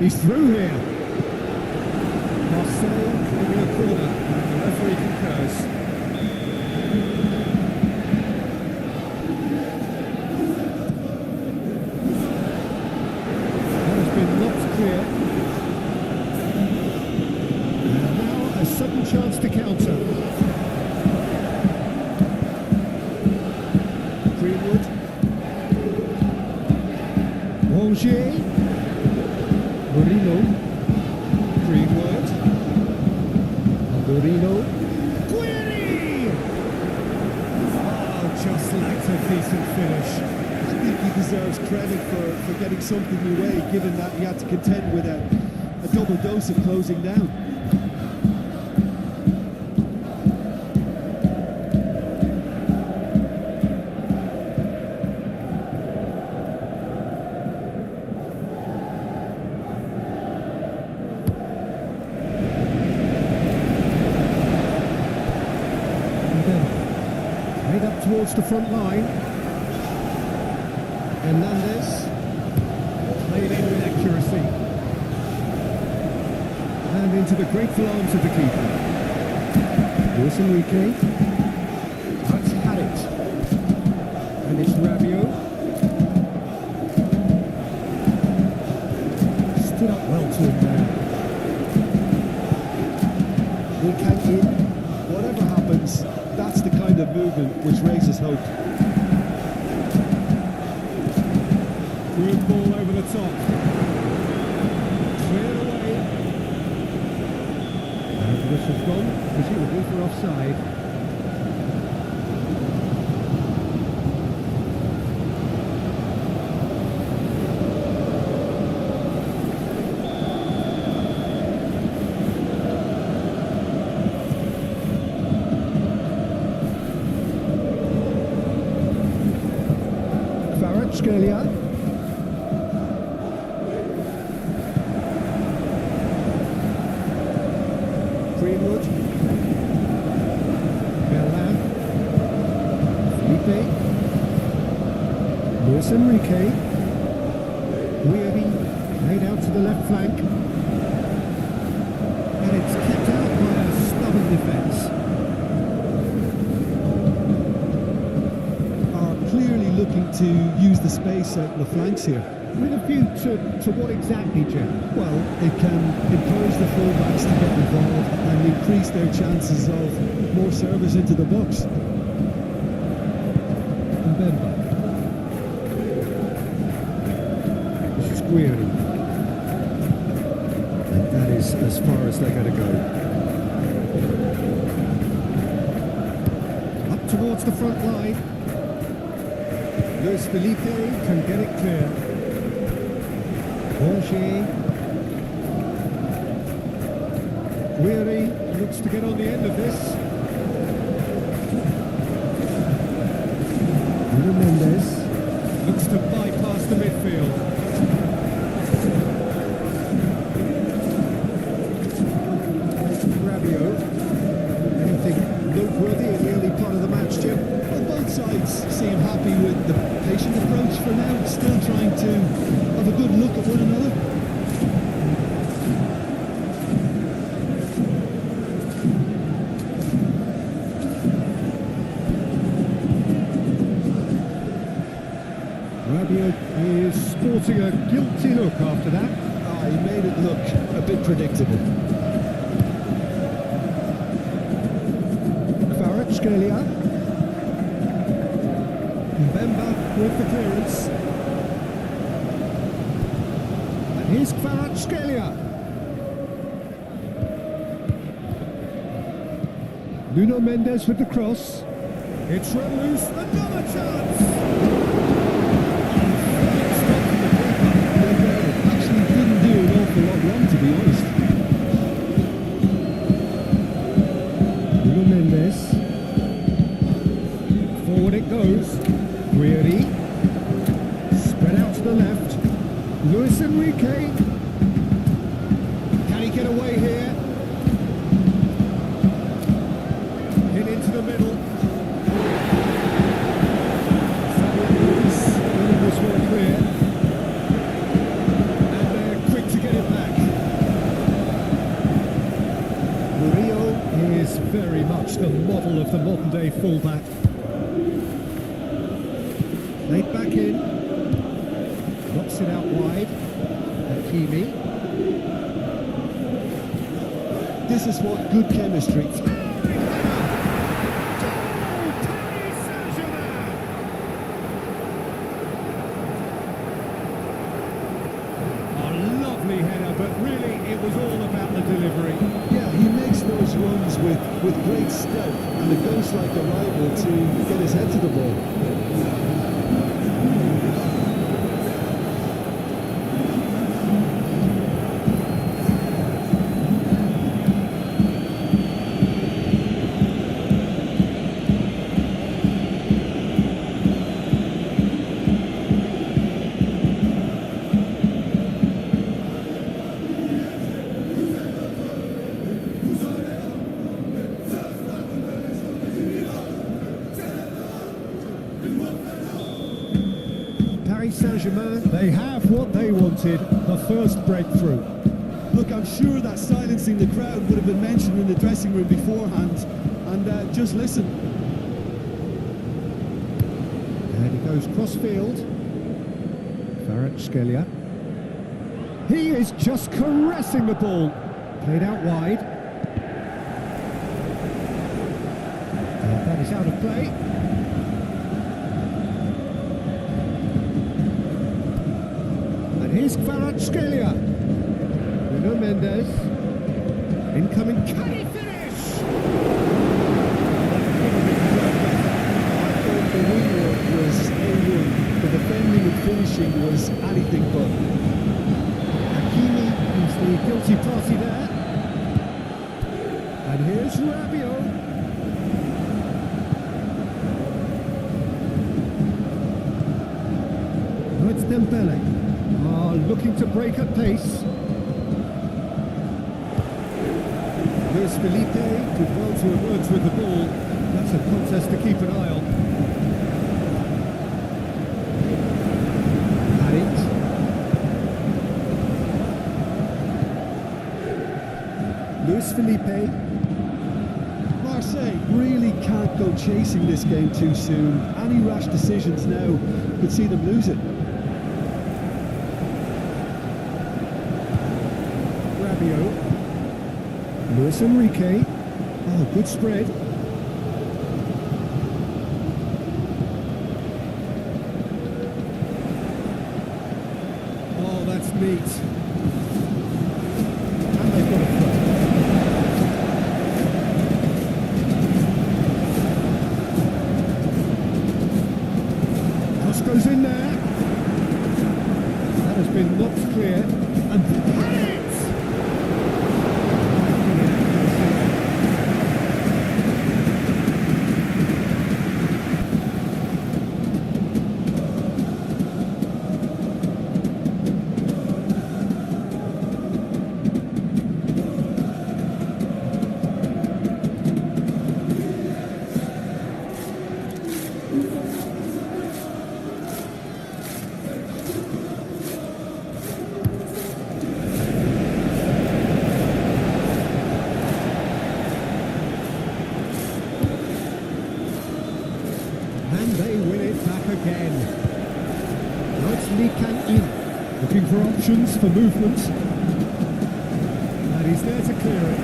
He's through here. Marseille claiming a corner, and the referee concurs. That has been knocked clear. And now a sudden chance to counter. Greenwood. Rongier. Moreno. Greenwood. Moreno. Guiri! Oh, just lacked a decent finish. I think he deserves credit for getting something away, given that he had to contend with a double dose of closing down. Made up towards the front line. Hernandez played in with accuracy. And into the grateful arms of the keeper. Luis Enrique. That's had it. And it's Rabiot. Stood up well to him there. We can't in. Whatever happens, that's the kind of movement which raises hope. Good ball over the top. Cleared away. And the whistle's gone, presumably for offside. Scalia. Greenwood. Berlin. Felipe. Luis Enrique. Guiri laid out to the left flank. And it's kept out by a stubborn defence. Clearly looking to use the space at the flanks here. With a view to what exactly, Jim? Well, it can encourage the fullbacks to get involved and increase their chances of more service into the box. Mbemba. This is Guiri. And that is as far as they're going to go. Up towards the front line. Luis Felipe can get it clear. Rongier. Guiri looks to get on the end of this. Nuno Mendes looks to bypass the midfield. Rabiot. Anything noteworthy in the early part of the match, Jim? Well, both sides seem happy with the patient approach for now, still trying to have a good look at one another. Rabiot is sporting a guilty look after that. He made it look a bit predictable. Scalia. Mbemba with the clearance. And here's Scalia. Nuno Mendes with the cross. It's run loose. Another chance. Actually didn't do an awful lot wrong, to be honest. Nuno Mendes. Forward it goes. Guiri. Spread out to the left. Luis Enrique. Can he get away here? In into the middle. This one clear. And they're quick to get it back. full-back. Played back in. Knocks it out wide. Hakimi. This is what good chemistry. Header, but really it was all about the delivery. Yeah, he makes those runs with great stealth, and it goes like a rival to get his head to the ball. Saint-Germain, they have what they wanted, the first breakthrough. Look, I'm sure that silencing the crowd would have been mentioned in the dressing room beforehand, and just listen. And he goes cross-field. Kvaratskhelia. He is just caressing the ball. Played out wide. And that is out of play. Here's Kvaratskhelia. Bruno Mendes. Incoming. Can he finish? I thought the winner was A1. The defending and finishing was anything but. Hakimi is the guilty party there. And here's Rabiot. Oh, it's Dembele. Looking to break at pace. Luis Felipe did well to emerge with the ball. That's a contest to keep an eye on. Harit. Luis Felipe. Marseille really can't go chasing this game too soon. Any rash decisions now could see them lose it. Luis Enrique. Oh, good spread. Oh, that's neat. And they've got a throw. Cross goes in there. That has been knocked clear. And they win it back again. Now it's Ligue, looking for options for movement. And he's there to clear it.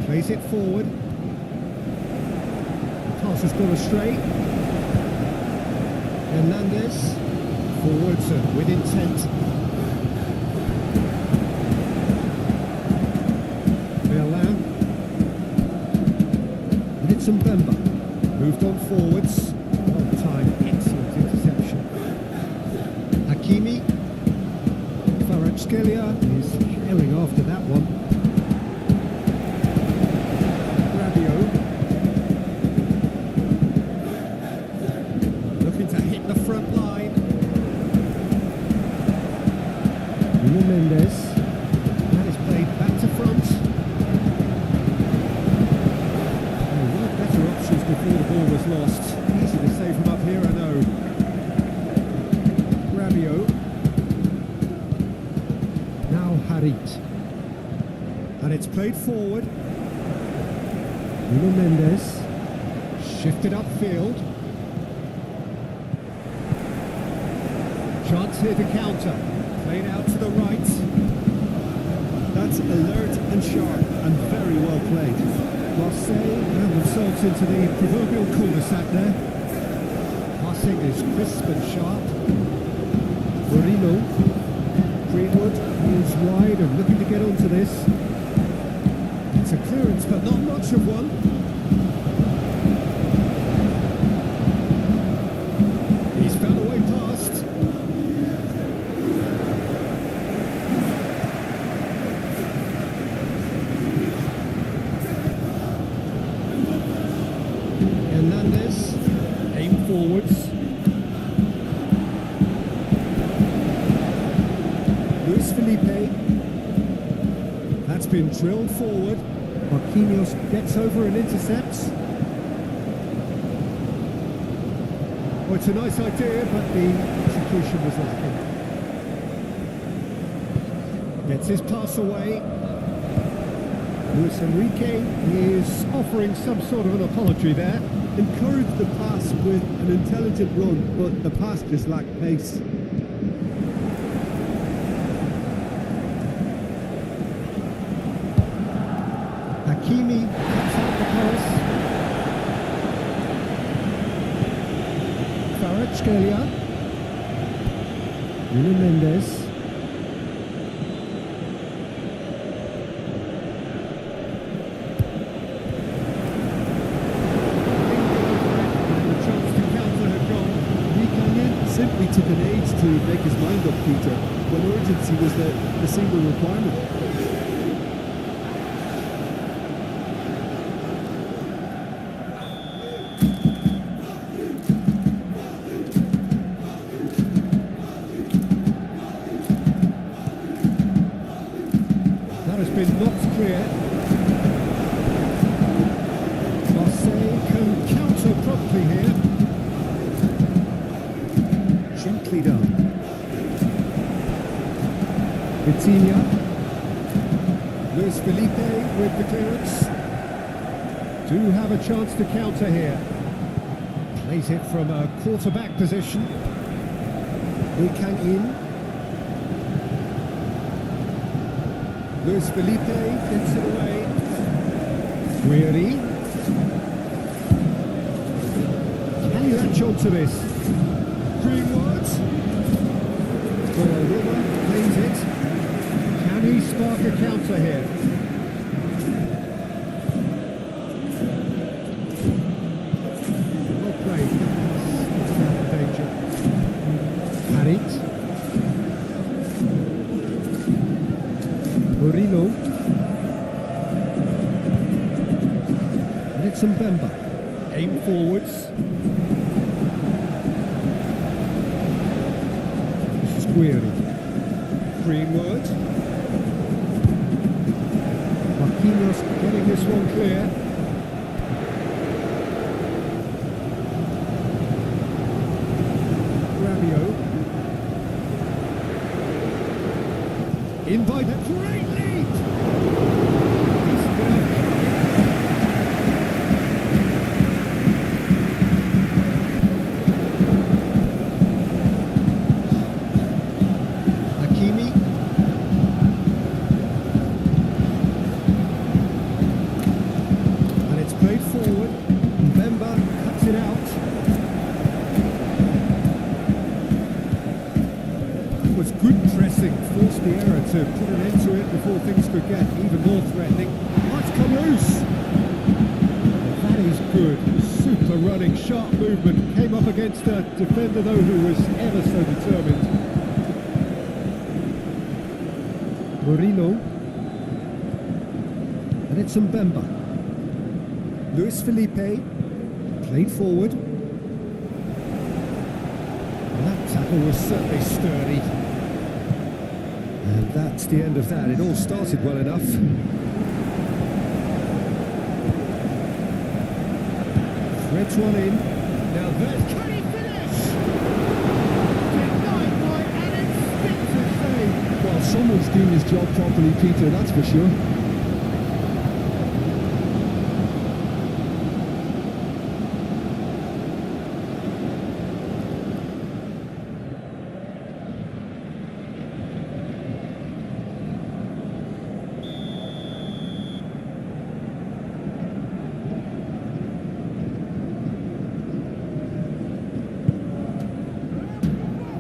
Plays it forward. The pass has gone astray. Hernandez. Forwards with intent. Bemba moved on forwards. Well timed, excellent interception. Hakimi. Kvaratskhelia is trailing after that one. Rabiot. Looking to hit the front line. Bruno Mendes. That is played back to front. Before the ball was lost. Easy to save from up here, I know. Rabiot. Now Harit. And it's played forward. Nuno Mendes. Shifted upfield. Chance here to counter. Played out to the right. That's alert and sharp and very well played. Marseille have themselves into the proverbial cul-de-sac there. Passing is crisp and sharp. Murillo. Greenwood is wide and looking to get onto this. It's a clearance, but not much of one. He's found a way past. Hernandez, aim forwards. Luis Felipe. That's been drilled forward. Marquinhos gets over and intercepts. Oh, it's a nice idea, but the execution was lacking. Gets his pass away. Luis Enrique is offering some sort of an apology there. Encouraged the pass with an intelligent run, but the pass just lacked pace. Hakimi cuts out the pass. Kvaratskhelia. Nuno Mendes. Simply took an age to make his mind up, Peter, when urgency was the single requirement. That has been knocked clear. Marseille can counter promptly here. Gently done. Vitinha. Luis Felipe with the clearance. Do have a chance to counter here. Plays it from a quarterback position. They can in. Luis Felipe gets it away. Guiri. Can he latch on to this? Greenwood. River plays it. Can he spark a counter here? Well played. It's out of danger. Harit. Murillo. And it's Mbemba. Aim forwards. Greenwood. Marquinhos getting this one clear. Rabiot. In by the great lead. Was good pressing, forced the error to put an end to it before things could get even more threatening. Let's come loose! That is good, super running, sharp movement, came up against a defender though who was ever so determined. Murillo. And it's Mbemba. Luis Felipe, played forward. That tackle was certainly sturdy. And that's the end of that. It all started well enough. Threads one in. Now there's... Can he finish? Denied by an instinctive save. Well, someone's doing his job properly, Peter, that's for sure.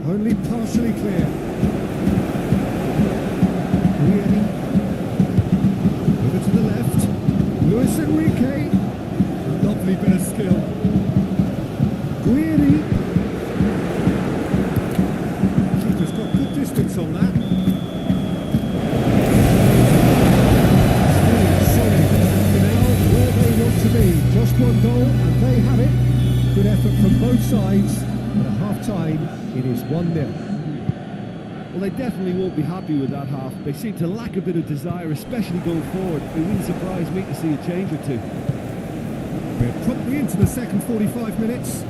Only partially clear. Really. Over to the left. Luis Enrique. Lovely bit of skill. Guiri. Keeper's got good distance on that. Still solid. Now where they want to be. Just one goal and they have it. Good effort from both sides. But at half-time, it is 1-0. Well, they definitely won't be happy with that half. They seem to lack a bit of desire, especially going forward. It wouldn't surprise me to see a change or two. We're promptly into the second 45 minutes.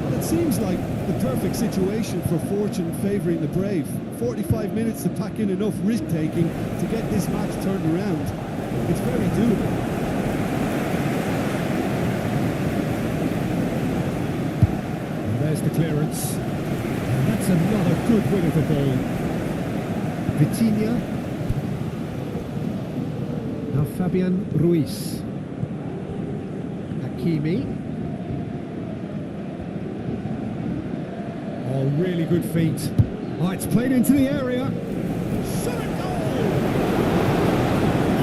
Well, it seems like the perfect situation for fortune favouring the brave. 45 minutes to pack in enough risk-taking to get this match turned around. It's very doable. There's the clearance. And that's another good win of the ball. Vitinha. Now Fabian Ruiz. Hakimi. Oh, really good feet. Oh, it's played into the area. Shot it goal!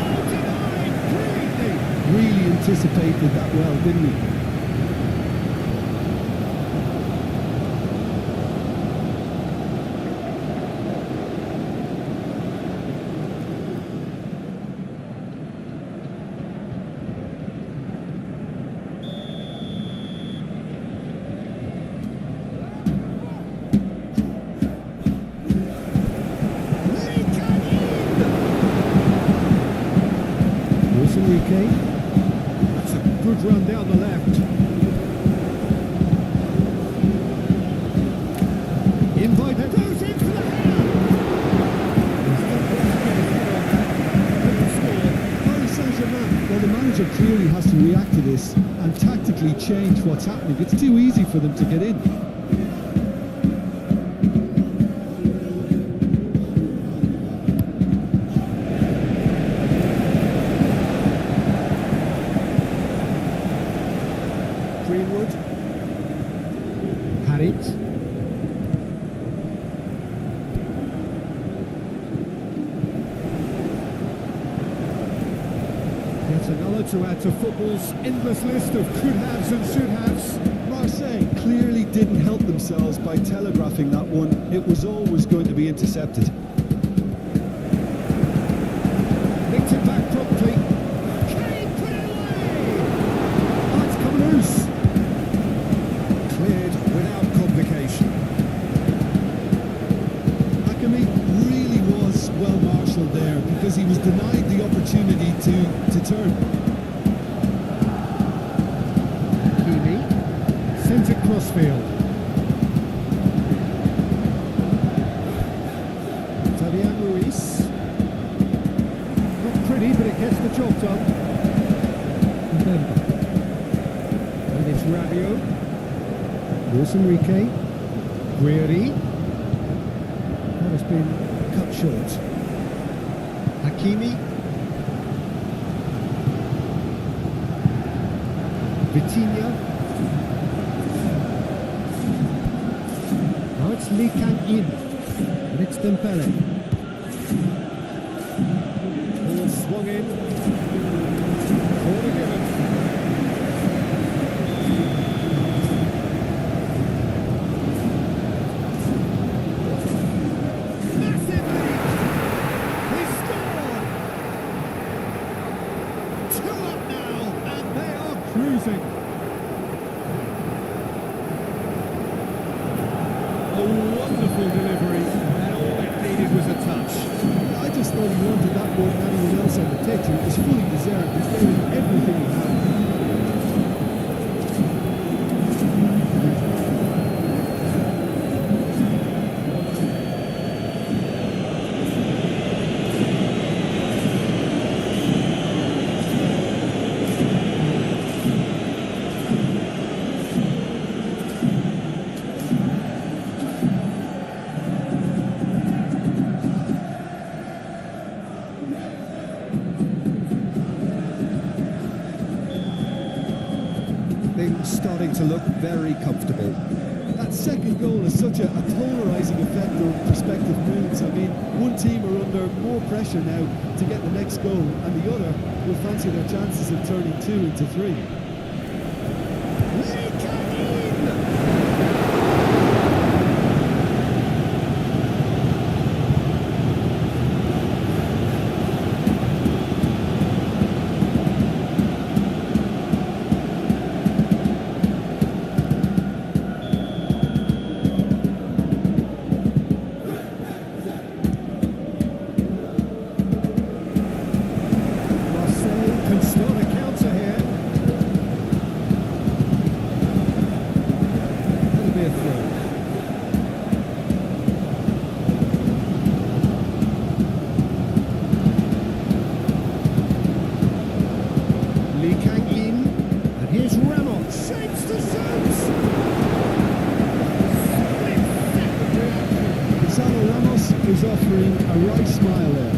Oh, denied brilliantly. Really anticipated that well, didn't he? Enrique. That's a good run down the left. Invited. Goes in for the header. Paris Saint-Germain, well, the manager clearly has to react to this and tactically change what's happening. It's too easy for them to get in. Greenwood. Had it. Yet another to add to football's endless list of could-haves and should-haves. Marseille clearly didn't help themselves by telegraphing that one. It was always going to be intercepted. Nicked it back promptly. Kane put it away! Oh, it's come loose. Cleared without complication. Hakimi really was well marshalled there because he was denied the opportunity to turn. Hakimi. Sent it crossfield. Fabian Ruiz. Not pretty, but it gets the job done. Remember. And it's Rabiot. Luis Enrique. Guiri. That has been cut short. Hakimi. Vitinha. Now it's Ligue in. And it's Dembele. Ball swung in. Corner given. Massive lead! He scored! 2 up now, and they are cruising. A wonderful delivery, and all it needed was a touch. I just thought he wanted that more than anyone else on the pitch, and it was fully deserved. He gave him everything he had. Things starting to look very comfortable. that second goal has such a polarising effect on prospective moods. I mean, one team are under more pressure now to get the next goal, and the other will fancy their chances of turning 2 into 3. Can start a counter here. That'll be a throw. Ligue, and here's Ramos. Shapes to shoot. Gonzalo Ramos is offering a right smile there.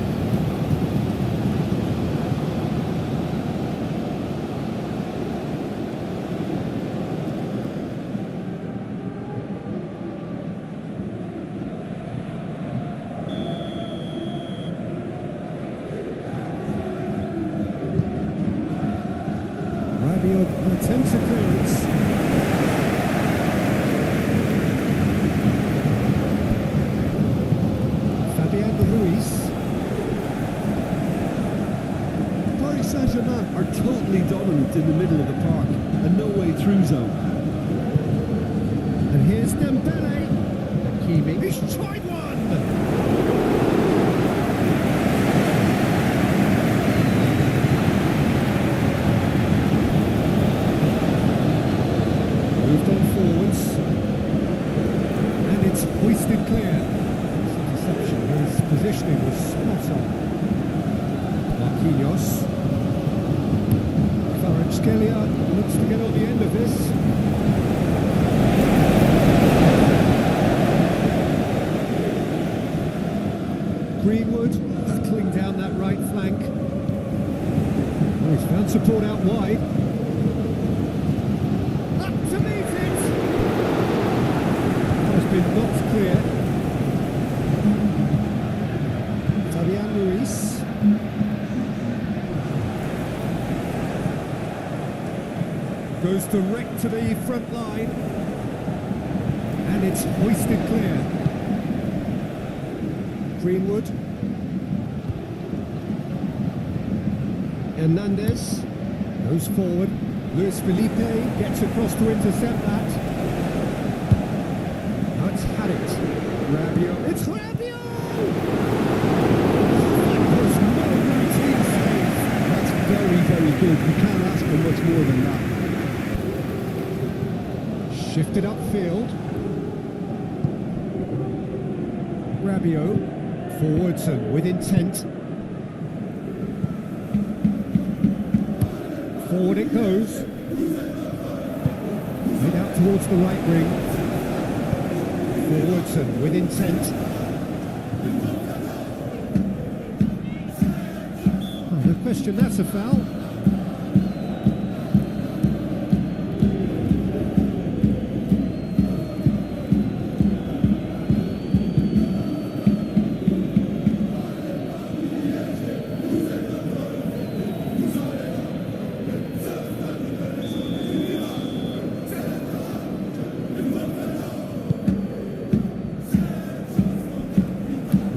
Rabiot attempts a clearance. Fabian Ruiz. Paris Saint-Germain are totally dominant in the middle of the park, a no-way through zone. And here's Dembele. Hakimi. He's tried one! Moved on forwards. And it's hoisted clear. Interception. His positioning was spot on. Marquinhos. Kvaratskhelia looks to get on the end of this. Greenwood battling down that right flank. Oh, he's found support out wide. Up to meet it! Has been knocked clear. Fabian Ruiz. Goes direct to the front line. And it's hoisted clear. Greenwood. Hernandez goes forward. Luis Felipe gets across to intercept that. Now it's had it. Rabiot. It's Rabiot! That was no routine save. That's very, very good. You can't ask for much more than that. Shifted upfield. Rabiot. Forwards and with intent. Forward it goes. Made out towards the right wing. Forwards and with intent. Oh, no question, that's a foul.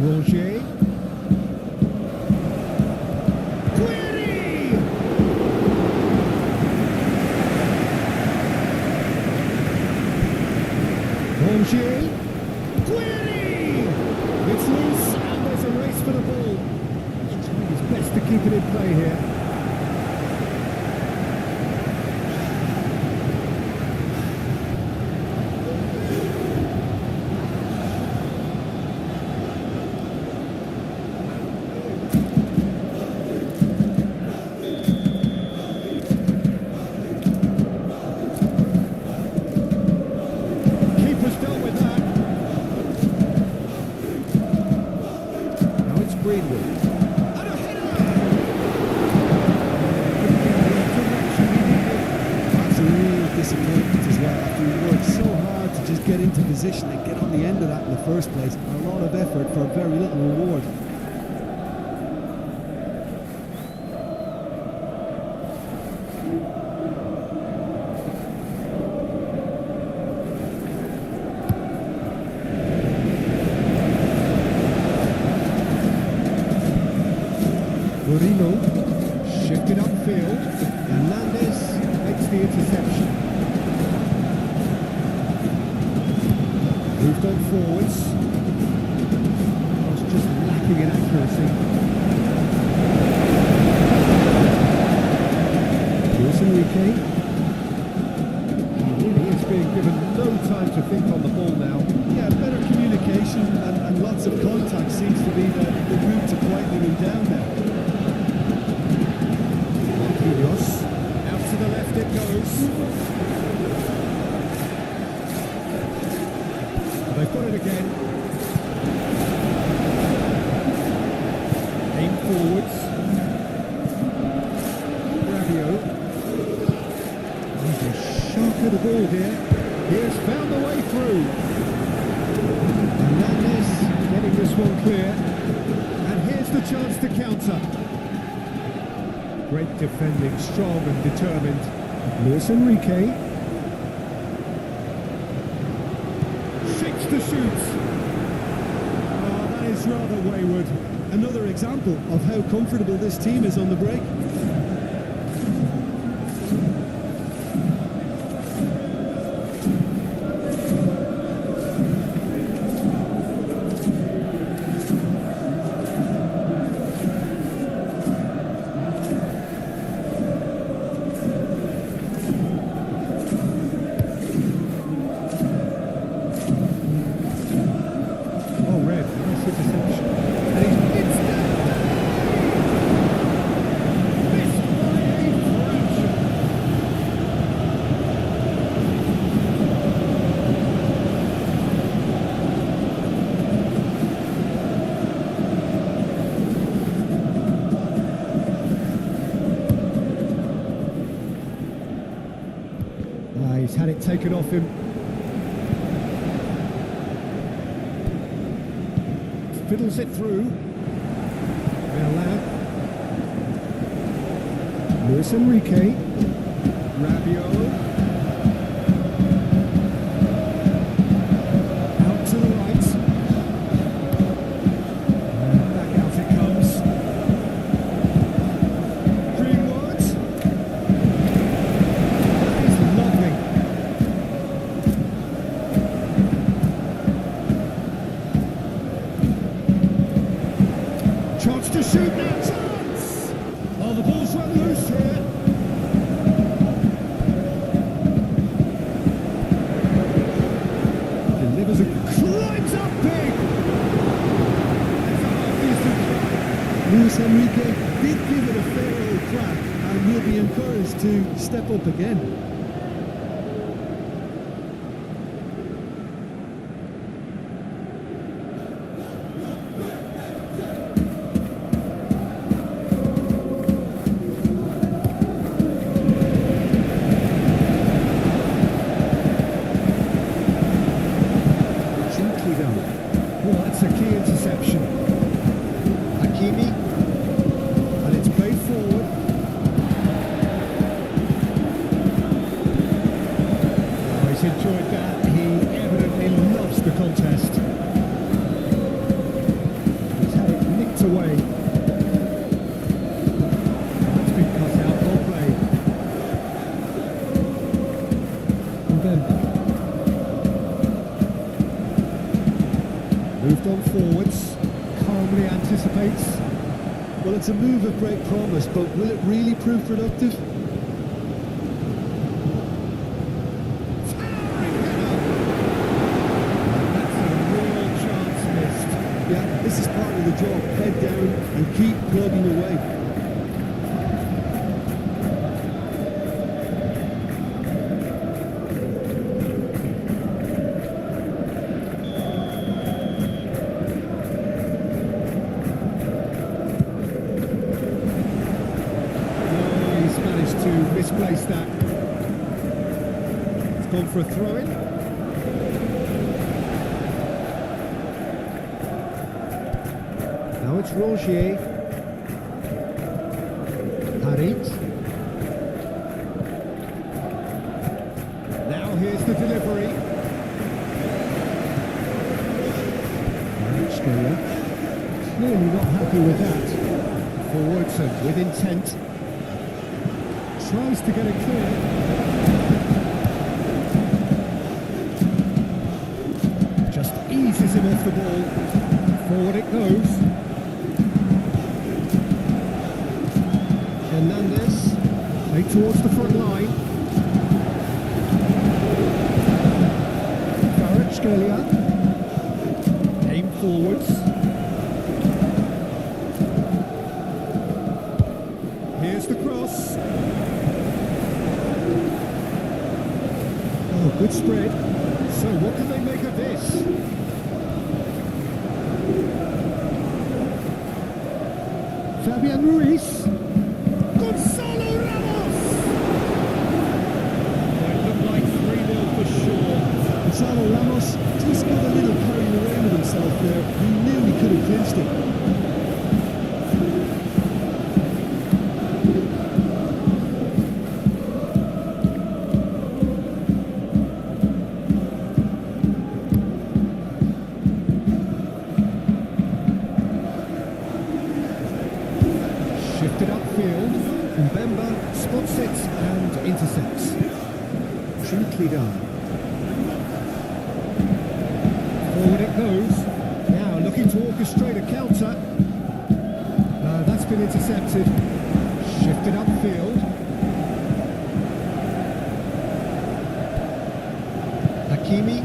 Roger. Query! Roger. Query! It's loose and there's a race for the ball. He's trying his best to keep it in play here. Greenwood. And a header! That's a real disappointment as well. After he worked so hard to just get into position and get on the end of that in the first place. A lot of effort for very little reward. Moreno shifted upfield, and Landes makes the interception. Moved on forwards. Was just lacking in accuracy. Luis Enrique. He really is being given no time to think on the ball now. Yeah, better communication and lots of contact seems to be the route to quieting him down now. Out to the left it goes. They've got it again. Aim forwards. Rabiot. He's a sharp of the ball here. He has found the way through. And Landes getting this one clear. And here's the chance to counter. Great defending, strong and determined. Luis Enrique. Shakes to shoot. Oh, that is rather wayward. Another example of how comfortable this team is on the break. He's had it taken off him. Fiddles it through. Now Luis Enrique. Rabiot. Out to the right. And back out it comes. Greenwood. That is lovely. Chance to shoot now. Chance! Oh, the ball's run loose here. Delivers it. Climbs up big. Luis Enrique did give it a fair old crack and will be encouraged to step up again. Well, that's a key interception. Hakimi, and it's played forward. Oh, he's enjoyed that. He evidently loves the contest. He's had it nicked away. That's been cut out. Well played. And then moved on forwards, calmly anticipates. Well, it's a move of great promise, but will it really prove productive? That's a real chance missed. Yeah, this is part of the job. Head down and keep plugging away. To misplace that. It's gone for a throw-in. Now it's Rogier. Harit. Now here's the delivery. Clearly not happy with that. Forwards and with intent. Tries to get it clear. Just eases him off the ball. Forward it goes. Hernandez. Play towards the front line. Kvaratskhelia. Aim forwards. Here's the cross. Oh, good spread. So what can they make of this? Fabian Ruiz. Gonzalo Ramos! It looked like 3-0 for sure. Gonzalo Ramos just got a little carried away with himself there. He nearly could have clinched it. Shifted upfield. Mbemba spots it and intercepts. Gently done. Forward it goes. Now looking to orchestrate a counter. That's been intercepted. Shifted upfield. Hakimi.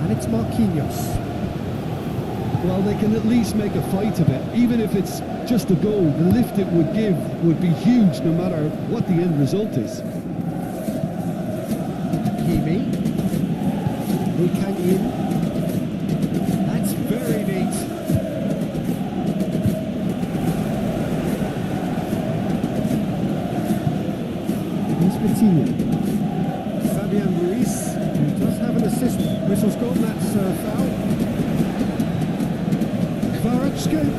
And it's Marquinhos. Well, they can at least make a fight of it. Even if it's just a goal, the lift it would give would be huge no matter what the end result is. Hakimi. Kang in. That's very neat. Here's Vitinha. Fabian Ruiz, who does have an assist. Whistle's gone, that's foul. Kvaratskhelia!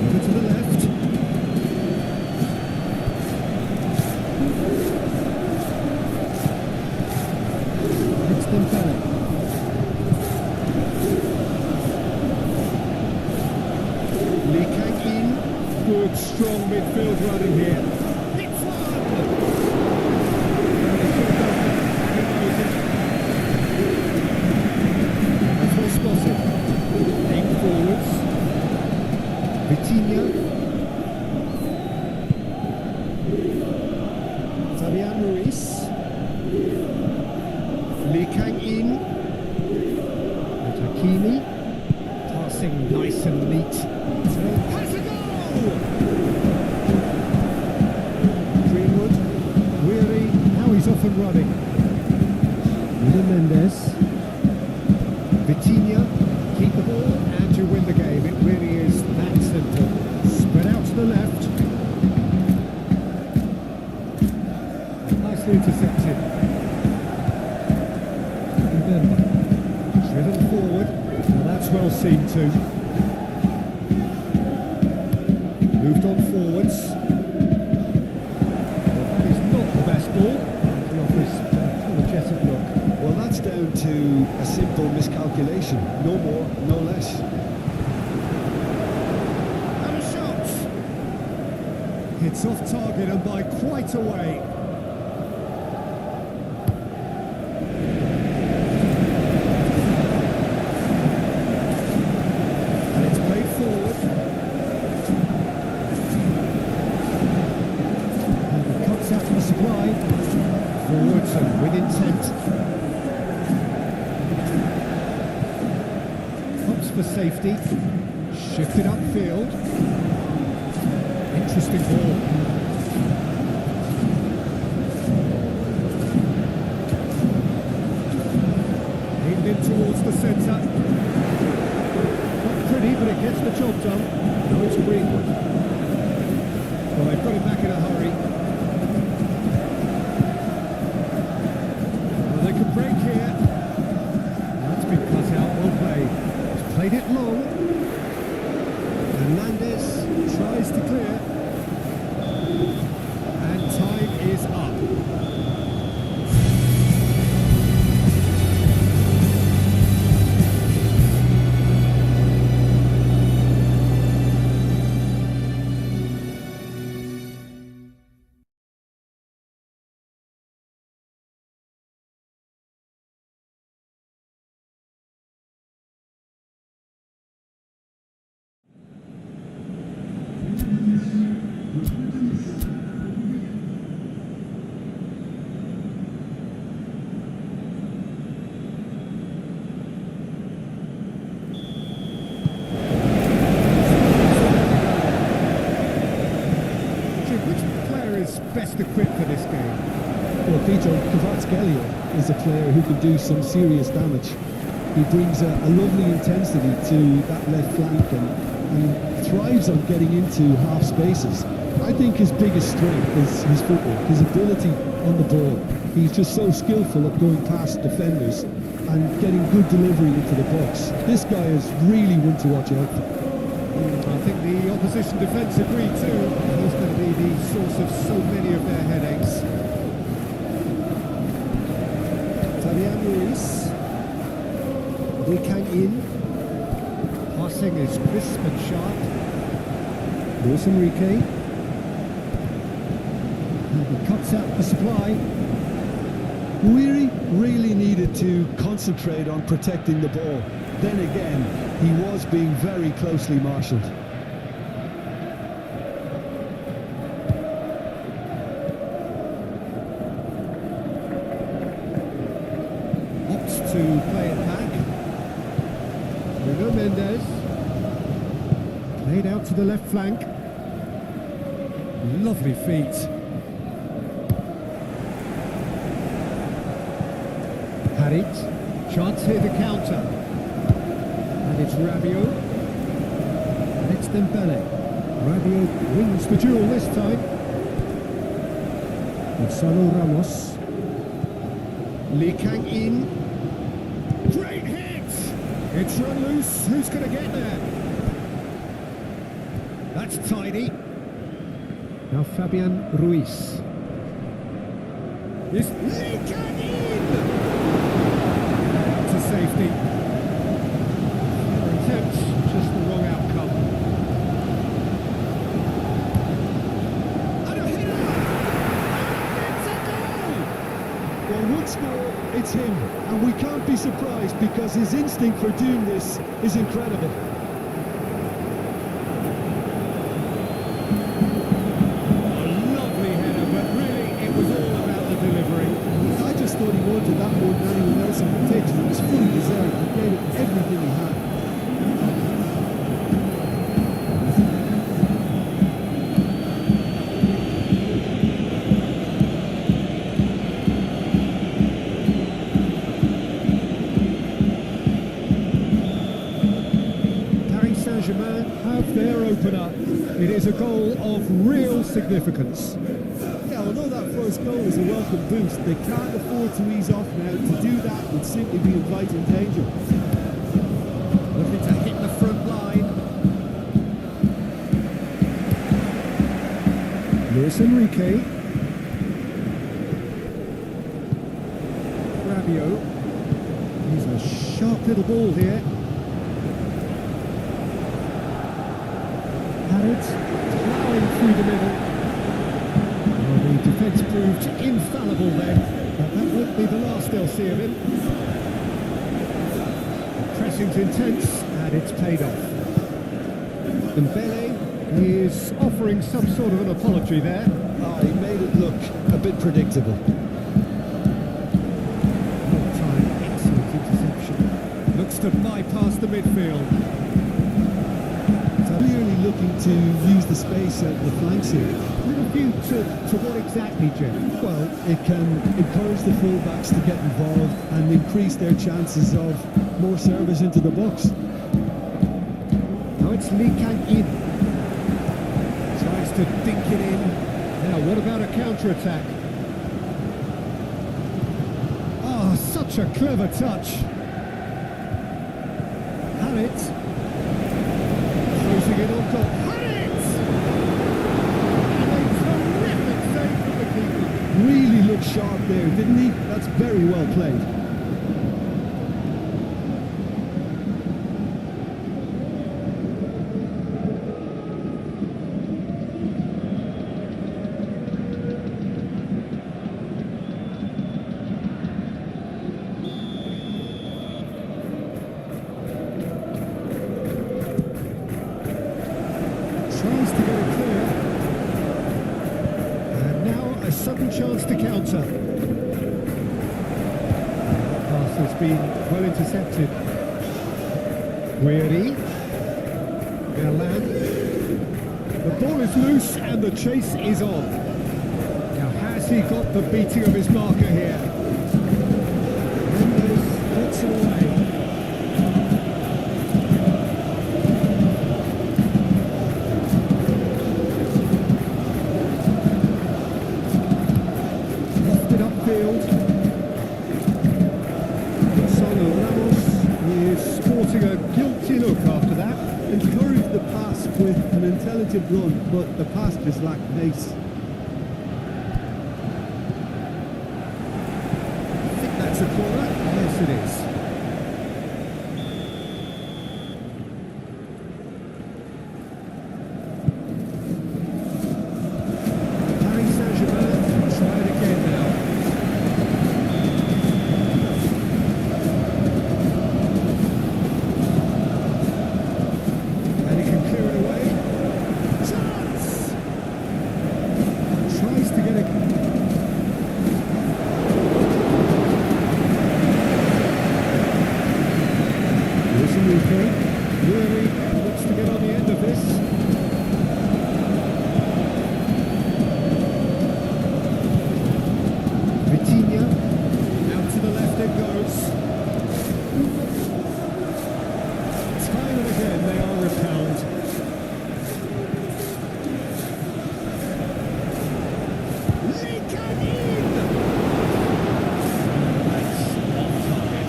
Over to the left. It's Dembele. Ligue in. Good, strong midfield running here. Hits one! That's well spotted. Aim forwards. Vitinha. Fabian Ruiz. Ligue in. And Hakimi. Passing nice and neat. Has a goal! Greenwood, weary, now he's off and running. Nuno Mendes. Vitinha, keep the ball and you win the game. It really is that simple. Spread out to the left. Nicely intercepted. Mbemba. Driven forward. Well, that's well seen too. Moved on forwards. Well, that is not the best ball. He offers an apologetic look. Well, that's down to a simple miscalculation. No more, no less. And a shot. It's off target and by quite a way. And it's played forward. And it cuts out to the supply. Forwards and with intent. Hops for safety. Shifted upfield. Interesting ball. Aimed in towards the centre. Not pretty, but it gets the job done. Now it's Greenwood. Well, they've got him back in a hurry. Well, they can break here. That's been cut out, well played. He's played it long. Hernandez tries to clear. And time is up. Best equipped for this game? Well, Peter, Kvaratskhelia is a player who can do some serious damage. He brings a lovely intensity to that left flank and thrives on getting into half spaces. I think his biggest strength is his football, his ability on the ball. He's just so skillful at going past defenders and getting good delivery into the box. This guy is really one to watch out for. I think the opposition defence agreed too. He's going to be the source of so many of their headaches. Fabian Ruiz. Ligue in. Passing is crisp and sharp. Luis Enrique. He cuts out the supply. Weary really needed to concentrate on protecting the ball. Then again, he was being very closely marshalled. Opts to play it back. Bruno Mendes. Played out to the left flank. Lovely feet. Harit. Chance here to counter. And it's Rabiot. And it's Dembele. Rabiot wins the duel this time. Gonzalo Ramos. Ligue in. Great hit! It's run loose. Who's going to get there? That's tidy. Now Fabian Ruiz. This Ligue in! Out to safety. Attempts, just the wrong outcome. And a header! And it's a goal! Well, once more, it's him, and we can't be surprised because his instinct for doing this is incredible. A lovely header, but really it was all about the delivery. I just thought he wanted that more than anyone else on the pitch, and it was fully deserved. He gave it everything he had. Saint-Germain have their opener. It is a goal of real significance. Yeah, although that first goal was a welcome boost, they can't afford to ease off now. To do that would simply be inviting danger. Looking to hit the front line. Luis Enrique. Rabiot. He's a sharp little ball here. Harit plowing through the middle. Well, the defence proved infallible then, but that won't be the last they'll see of him. The pressing's intense, and it's paid off. Dembele is offering some sort of an apology there. He made it look a bit predictable. Time, excellent interception. Looks to bypass the midfield. Clearly looking to use the space at the flanks here. With a view to what exactly, Jim? Well, it can encourage the fullbacks to get involved and increase their chances of more service into the box. Now it's Ligue in. Tries to dink it in. Now, what about a counter-attack? Oh, such a clever touch. Had it. Closing it on goal. Had it! And a terrific save from the keeper. Really looked sharp there, didn't he? That's very well played. Tries to get it clear. And now a sudden chance to counter. Pass has been well intercepted. Guiri. Verlan. The ball is loose and the chase is on. Now has he got the beating of his marker here? Mendes puts it away. Lofted upfield. Is sporting a guilty look after that. Encouraged the pass with an intelligent run, but the pass just lacked pace. I think that's a corner. Yes, it is. Paris Saint-Germain try it again now. And he can clear it away. Chance! Tries to get it. Luis Enrique. Really looks to get on the end of this. Vitinha. Out to the left it goes. Time and again they are repelled. Ligue. That's off target.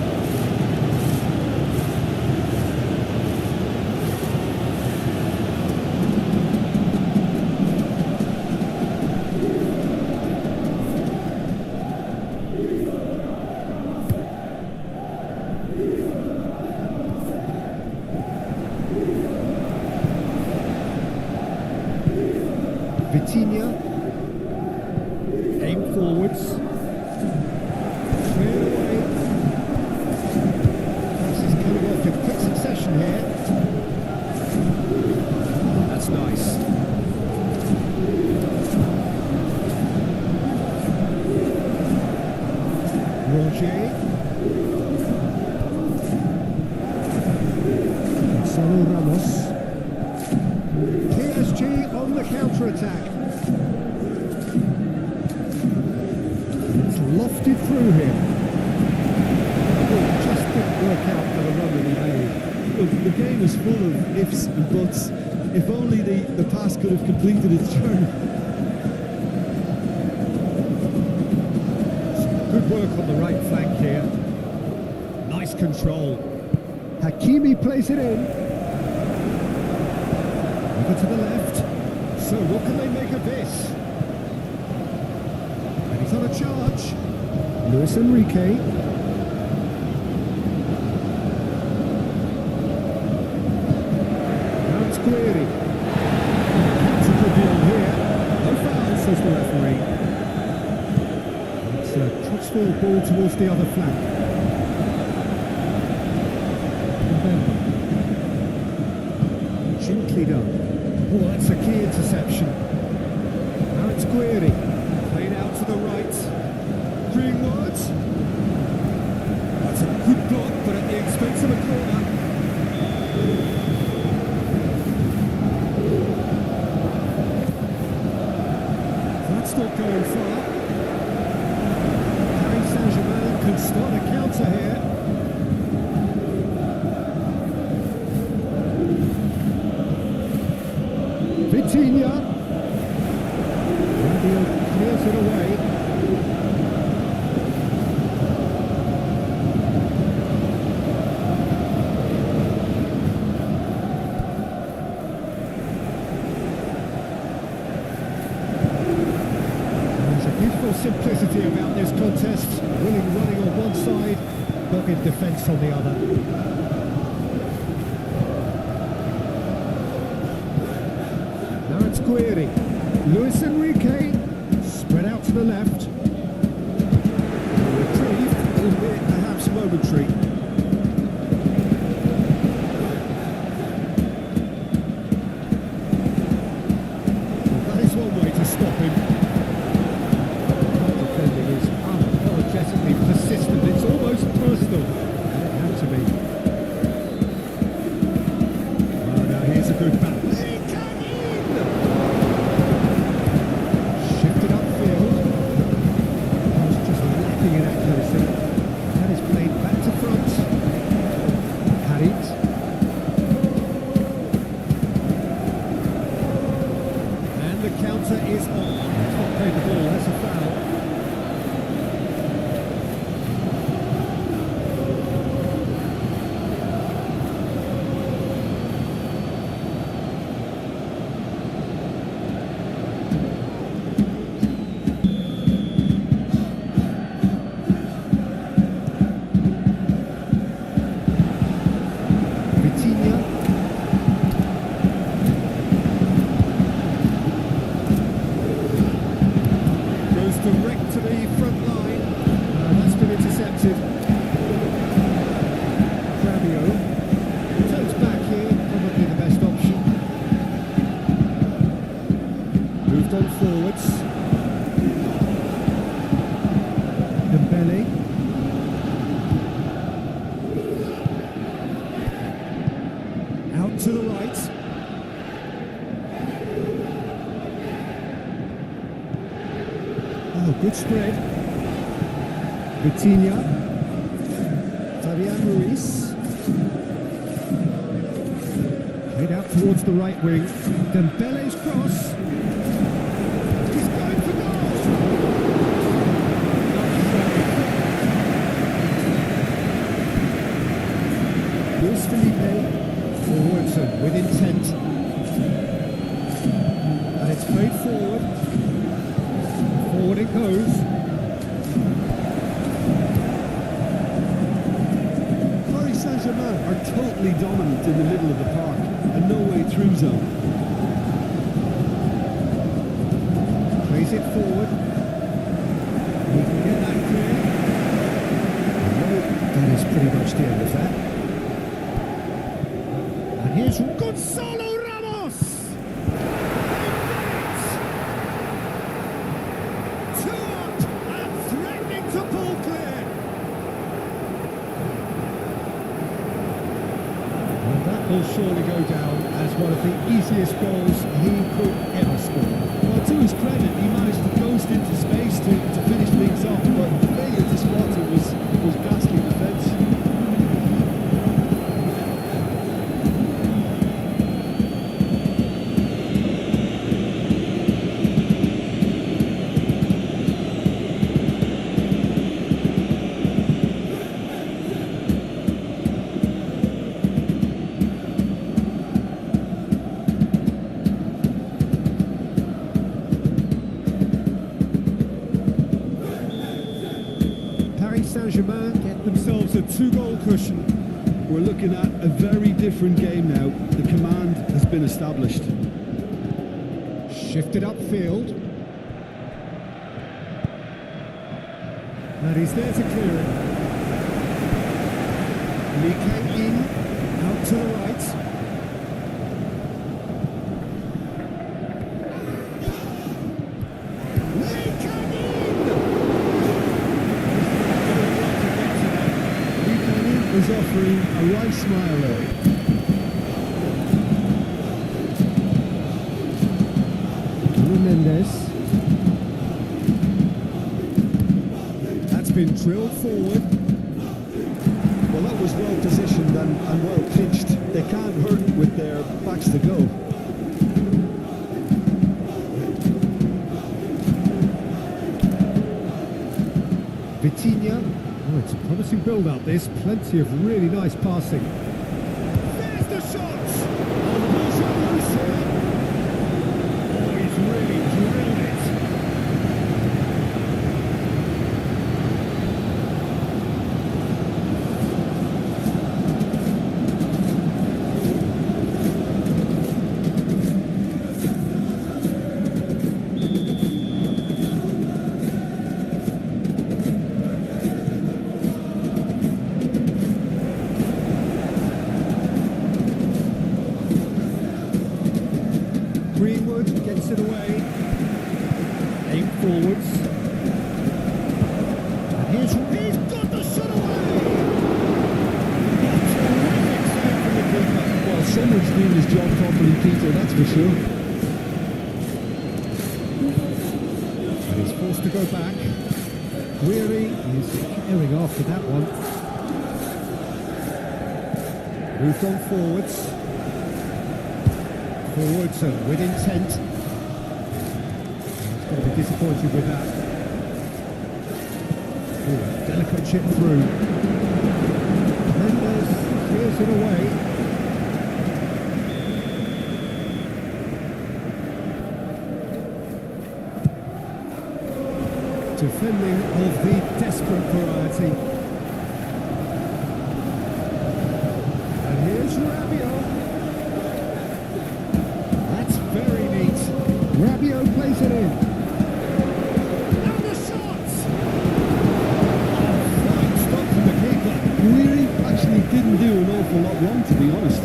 Vitinha. Aim forwards. Clear away. This is coming off in quick succession here. That's nice. Roger. Gonzalo Ramos. PSG on the counter-attack. It's lofted through him. Oh, just didn't work out for the run that he made. Look, the game is full of ifs and buts. If only the pass could have completed its journey. Good work on the right flank here. Nice control. Hakimi plays it in. Over to the left. So what can they make of this? And he's on a charge. Luis Enrique. Now it's Guiri. Counter could be on here. No foul, says the referee. It's a crossfield ball towards the other flank. Mbemba. Gently done. Oh, that's a key interception. Now it's Guiri. Played out to the right. Greenwood. That's a good block, but at the expense of a corner. That's not going far. Paris Saint-Germain can start a counter here. Vitinha. on the other. Now it's Guiri. Luis Enrique. Spread out to the left. Reprieve, albeit perhaps momentary. Well, that is one way to stop him. Defending is unapologetically persistent. It's almost personal. And it had to be. Oh, now here's a good bounce. Shifted upfield. Was just lacking in accuracy. That is played back to front. Harit. And the counter is on. Top played the ball. That's a foul. Vitinha. Goes direct to the front line. That's been intercepted. Rabio turns back here, probably the best option. Moved on forwards. Dembele. Out to the right. Oh, good spread. Vitinha. Fabian Ruiz. Played out towards the right wing. Dembele's cross. He's going for goal. Luis Felipe. Forwardson with intent. And it's played forward. Forward it goes. Paris Saint-Germain are totally dominant in the middle of the park and no way through zone. Plays it forward. He can get that clear. That is pretty much the end of that. And here's Gonzalo Ramos! Two up and threatening to pull clear. And that will surely go down as one of the easiest goals he could ever score. Well, to his credit, he managed to ghost into space to finish things off, but the failure to spot it was ghastly defence. Saint-Germain Get themselves a two-goal cushion. We're looking at a very different game now. The command has been established. shifted upfield. And he's there to clear it. Ligue in, out to the right. Is offering a right smile there. Mendes. That's been drilled forward. Well, that was well positioned and well pitched. They can't hurt with their backs to go. Vitinha. Oh, it's a promising build-up, this. Plenty of really nice passing. There's the shot! Oh, he's really drilled it. forward, gets it away. Aim forwards. And he's got the shot away! Terrific save from the keeper. Well, someone's doing his job properly, Peter, that's for sure. And he's forced to go back. Weary is carrying after that one. Moved on forwards. Forwards and with intent. He's going to be disappointed with that. Ooh, delicate chip through. Mendes clears it away. Defending of the desperate variety. And here's Rabiot. That's very neat. Rabiot plays it in. And the shot! Oh, fine stop from the keeper. Really, actually didn't do an awful lot wrong, to be honest.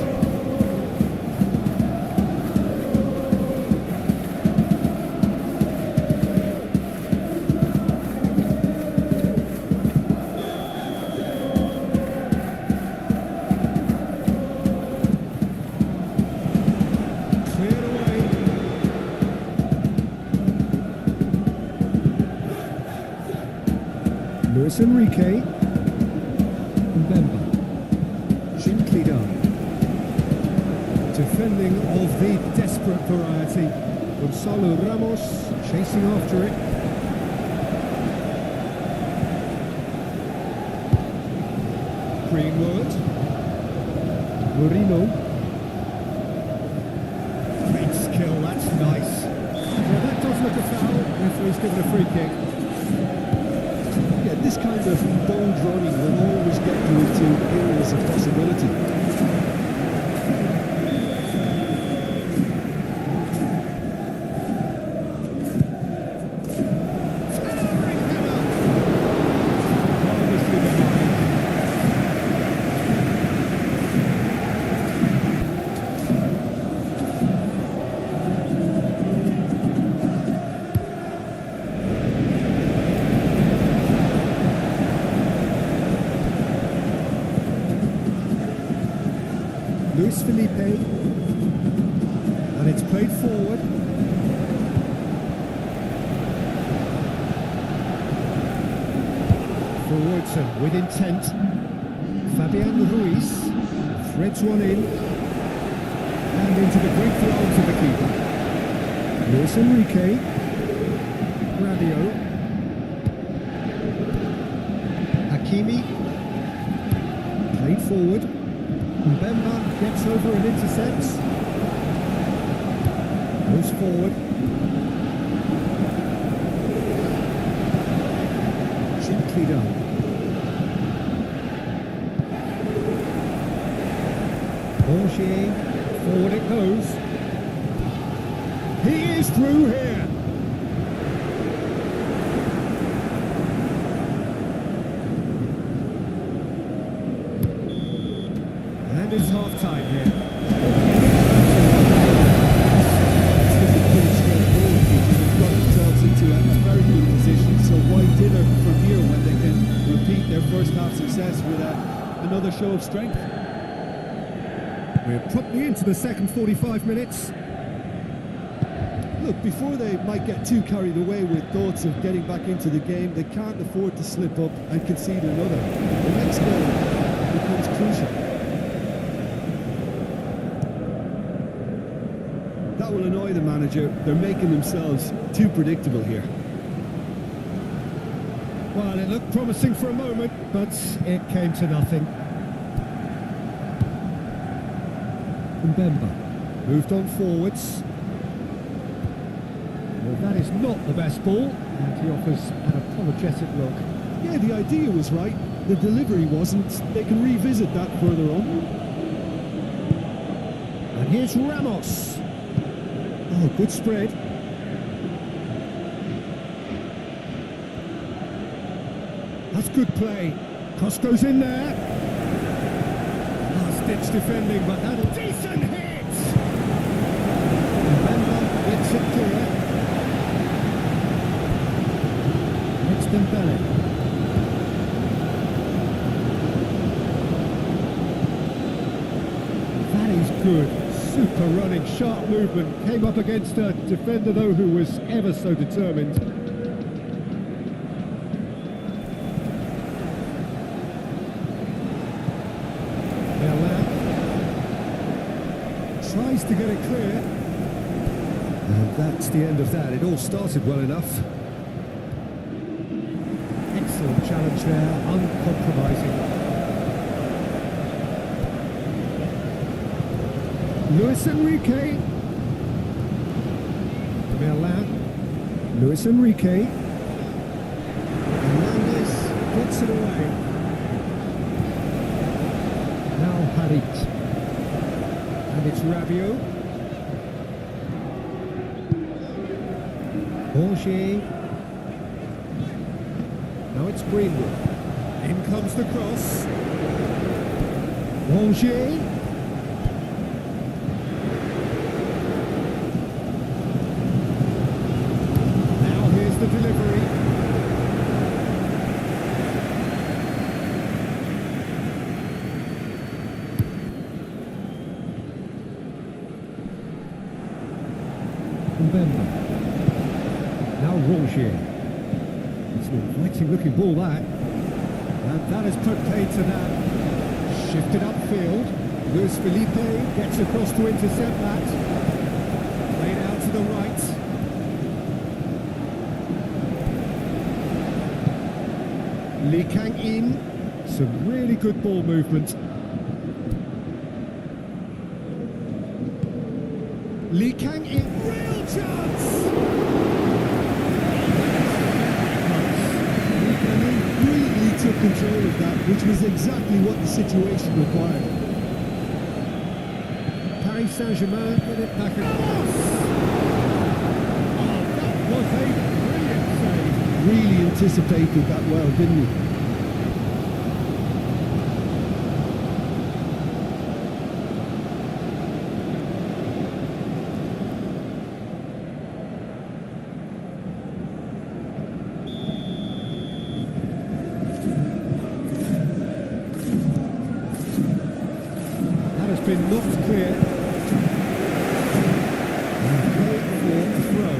Luis Enrique, Mbemba, Jean-Claude, defending of the desperate variety. Gonzalo Ramos chasing after it. Greenwood, Mourinho. Great skill, that's nice. Well, that does look a foul. Referee's given a free kick. Yeah, this kind of bold running will always get you into areas of possibility. Luis Felipe, and it's played forward. Forwards and with intent. Fabian Ruiz threads one in, and into the grateful arms of the keeper. Luis Enrique, Rabiot, Hakimi, played forward. Mbemba gets over and intercepts. Goes forward. Jean-Claude. Borgier, forward it goes. He is through here. And it's half-time here. They've got themselves into a very good position, so why dither from here when they can repeat their first half success with another show of strength? We're promptly into the second 45 minutes. Look, before they might get too carried away with thoughts of getting back into the game, they can't afford to slip up and concede another. The next goal becomes crucial. That will annoy the manager. They're making themselves too predictable here. Well, it looked promising for a moment, but it came to nothing. Mbemba moved on forwards. Well, that is not the best ball, and he offers an apologetic look. Yeah, the idea was right. The delivery wasn't. They can revisit that further on. And here's Ramos. Oh, good spread. That's good play. Cross goes in there. Last-ditch defending, but that'll... Decent hit! Mbemba gets Dembele. That is good. Super running, sharp movement. Came up against a defender though who was ever so determined. Tries to get it clear. And that's the end of that. It all started well enough. Excellent challenge there, uncompromising. Luis Enrique. Merlin. Luis Enrique. Hernandez gets it away. Now Harit. And it's Rabiot. Angers. Now it's Greenwood. In comes the cross. Angers. Now here's the delivery. Now Rongier. It's an inviting looking ball that. And that has put paid to that. Shifted upfield. Luis Felipe gets across to intercept that. Played out to the right. Lee Kang in. Some really good ball movement. Lee Kang in. Real chance! Took control of that, which was exactly what the situation required. Paris Saint-Germain get it back across. Oh, that was a brilliant save. Really anticipated that well, didn't he? Been knocked clear. And played for a throw.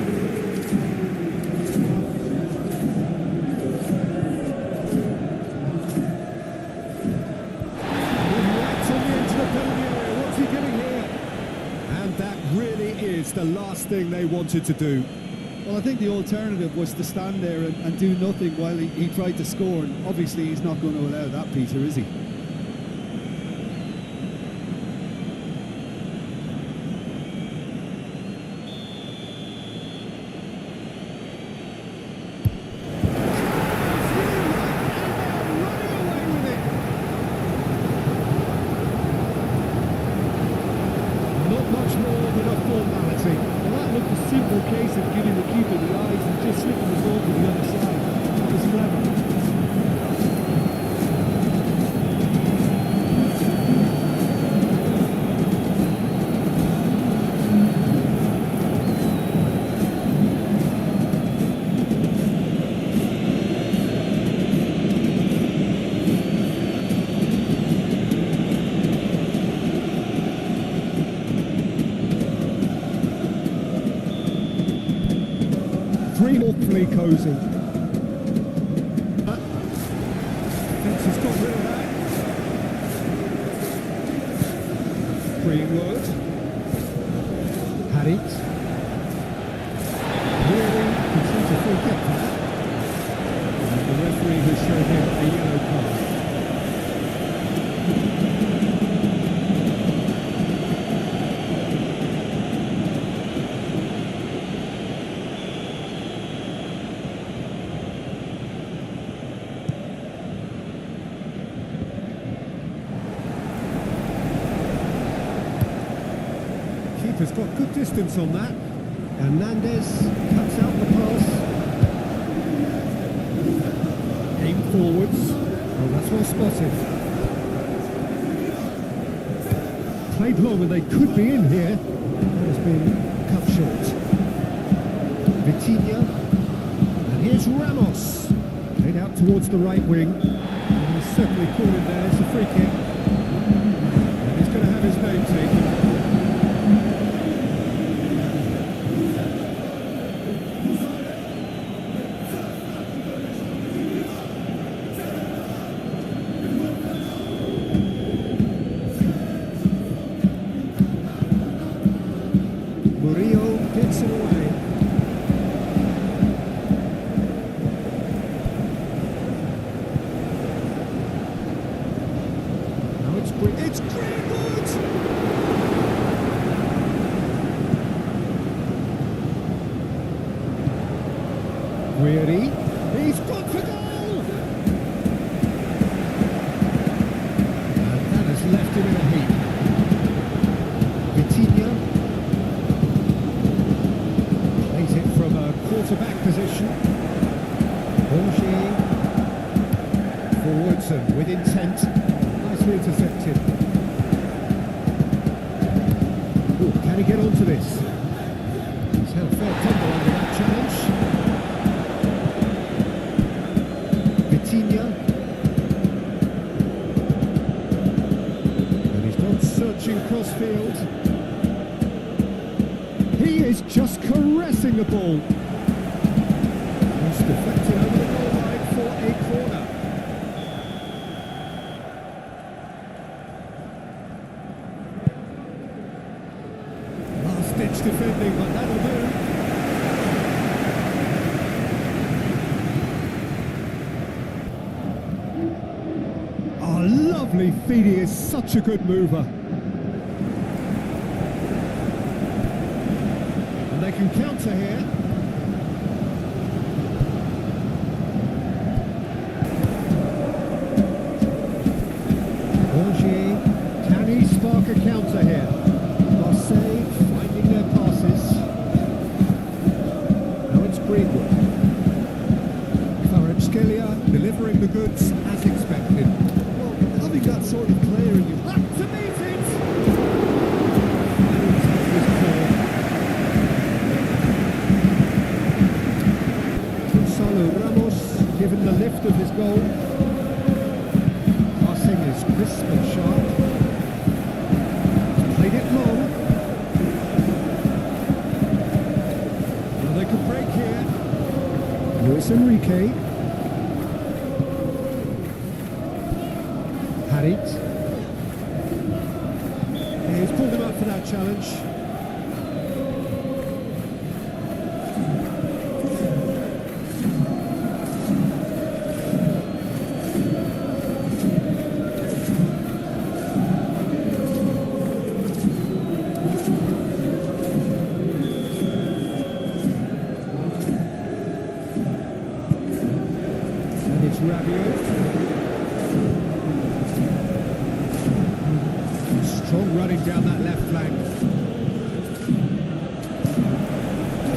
Right on the edge of the penalty area. What's he doing here? And that really is the last thing they wanted to do. Well, I think the alternative was to stand there and do nothing while he tried to score. And obviously he's not going to allow that, Peter, is he? Simple case of giving the keeper the eyes and just slipping the ball to the other side. That was clever. 3-0 Cozy. Thinks he's got rid of that. Greenwood. Had it. Really continues to forget that. And the referee has shown him a yellow card. Keeper's got good distance on that. Hernandez cuts out the pass. Aim forwards. Oh, that's well spotted. Played long and they could be in here. That has been cut short. Vitinha. And here's Ramos. Played out towards the right wing. And he's certainly caught it there. It's a free kick. And he's going to have his name taken. Murillo gets it away. Now it's Greenwood! Weary. He's gone for goal! And that has left him in a heap. Vitinha plays it from a quarterback position. Bongier forwards and with intent. Nicely intercepted. Ooh, can he get onto this? He's had a fair tumble under that challenge. Vitinha. And he's gone searching crossfield. He is just caressing the ball. It's deflected over the goal line for a corner. Last-ditch defending, but that'll do. Oh, lovely feed. He is such a good mover. And they can counter here. Bongier, can he spark a counter here? Marseille finding their passes. Now it's Greenwood. Kvaratskhelia delivering the goods as expected. Well, having that sort of player in you, Back to meet it! And he touches the ball. Gonzalo Ramos given the lift of his goal. Passing is crisp and sharp. He's played it long. Well, they could break here. Luis Enrique. Harit. He's pulled him up for that challenge. And it's Rabiot. Strong running down that left flank.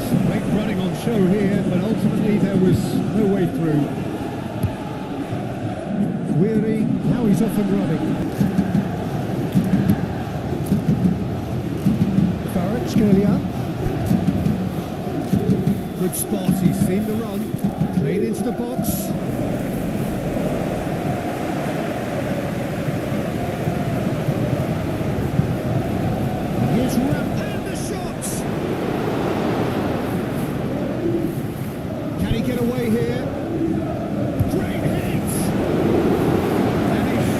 Some great running on show here, but ultimately there was no way through. Weary, now he's off and running. Kvaratskhelia. Good spot, he's seen the run. Played into the box. Here's Ram and the shots! Can he get away here? Great hit! And he's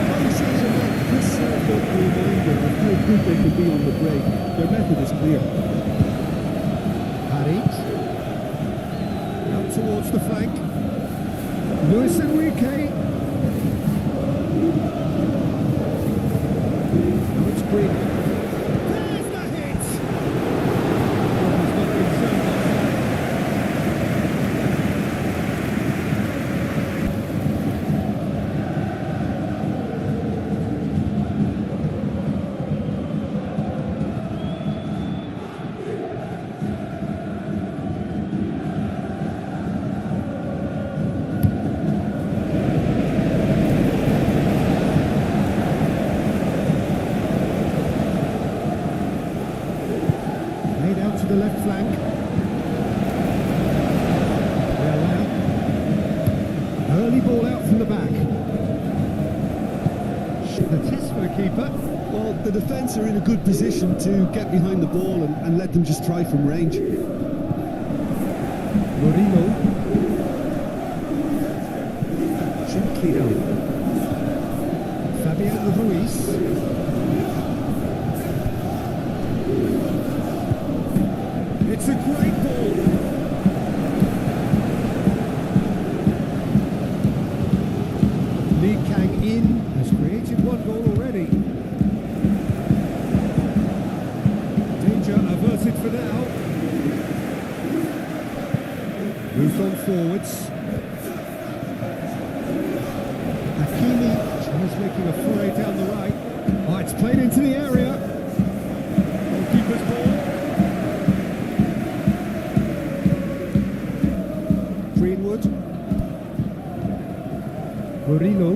both Saint-Germain, this served up a reminder of how good they could be on the break. Their method is clear. Harit. Out towards the flank. Luis Enrique. Now it's Greenwood. There's the hit! Oh, he's not been served like that. The test for the keeper. Well, the defence are in a good position to get behind the ball and let them just try from range. Moreno. Tranquilo. Fabian Ruiz. It's a great ball. Ligue has created one goal already. Danger averted for now. Moves on forwards. Hakimi tries making a foray down the right. Oh, it's played into the area. Goalkeeper's ball. Greenwood. Moreno.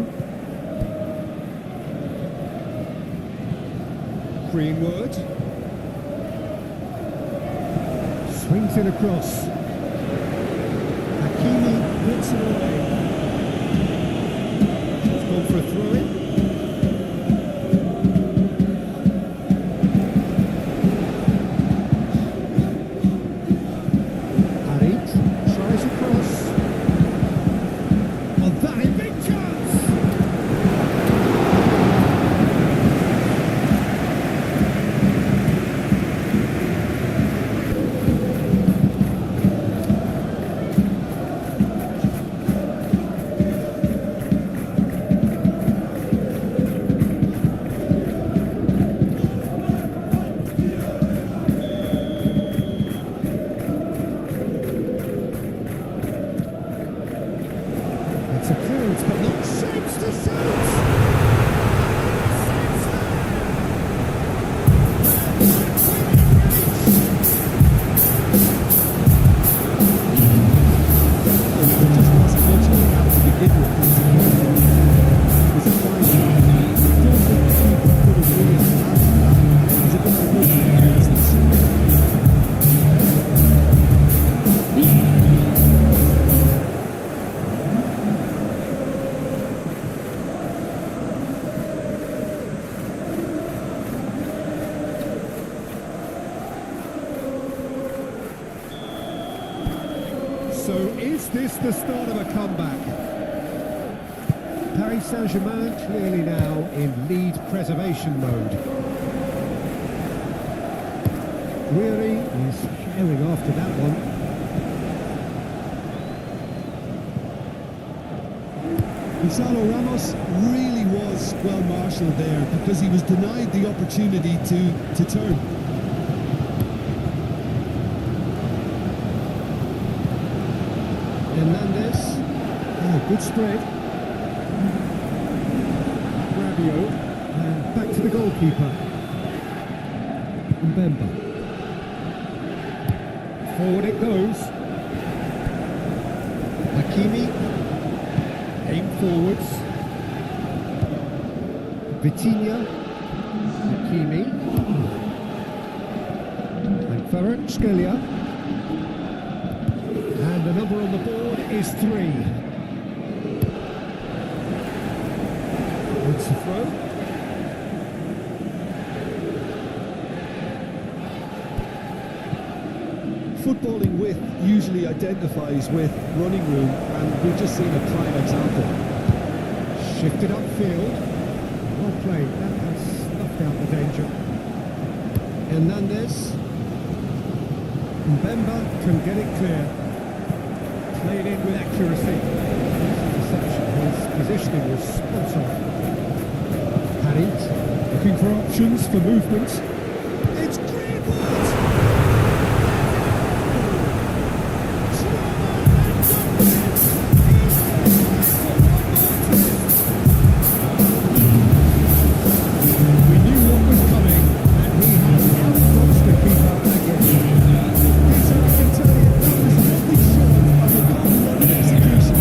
Greenwood swings it across. Hakimi puts it away. It's gone for a throw-in. Harit tries across. Oh, that is a big chance! It's a clearance, but not shapes to suit. Just wasn't much coming out to begin with. It was a fine goal. I don't think the keeper could have really handled that. He's a bit unlucky in the business. So is this the start of a comeback? Paris Saint-Germain clearly now in lead preservation mode. Guiri is carrying after that one. Gonzalo Ramos really was well marshalled there because he was denied the opportunity to turn. Hernandez, good spread. Rabiot, and back to the goalkeeper. Mbemba. Forward it goes. Hakimi, aim forwards. Vitinha, Hakimi, and Kvaratskhelia. And the number on the board is 3. It's a throw. Footballing width usually identifies with running room, and we've just seen a prime example. Shifted upfield. Well played. That has snuffed out the danger. Hernandez. Mbemba can get it clear. Played in with accuracy. His positioning was spot on. Harit looking for options for movement. It's Greenwood! We knew what was coming, and he has outboxed the keeper again. Yes, I can tell you, that was nothing short of a cold-blooded execution.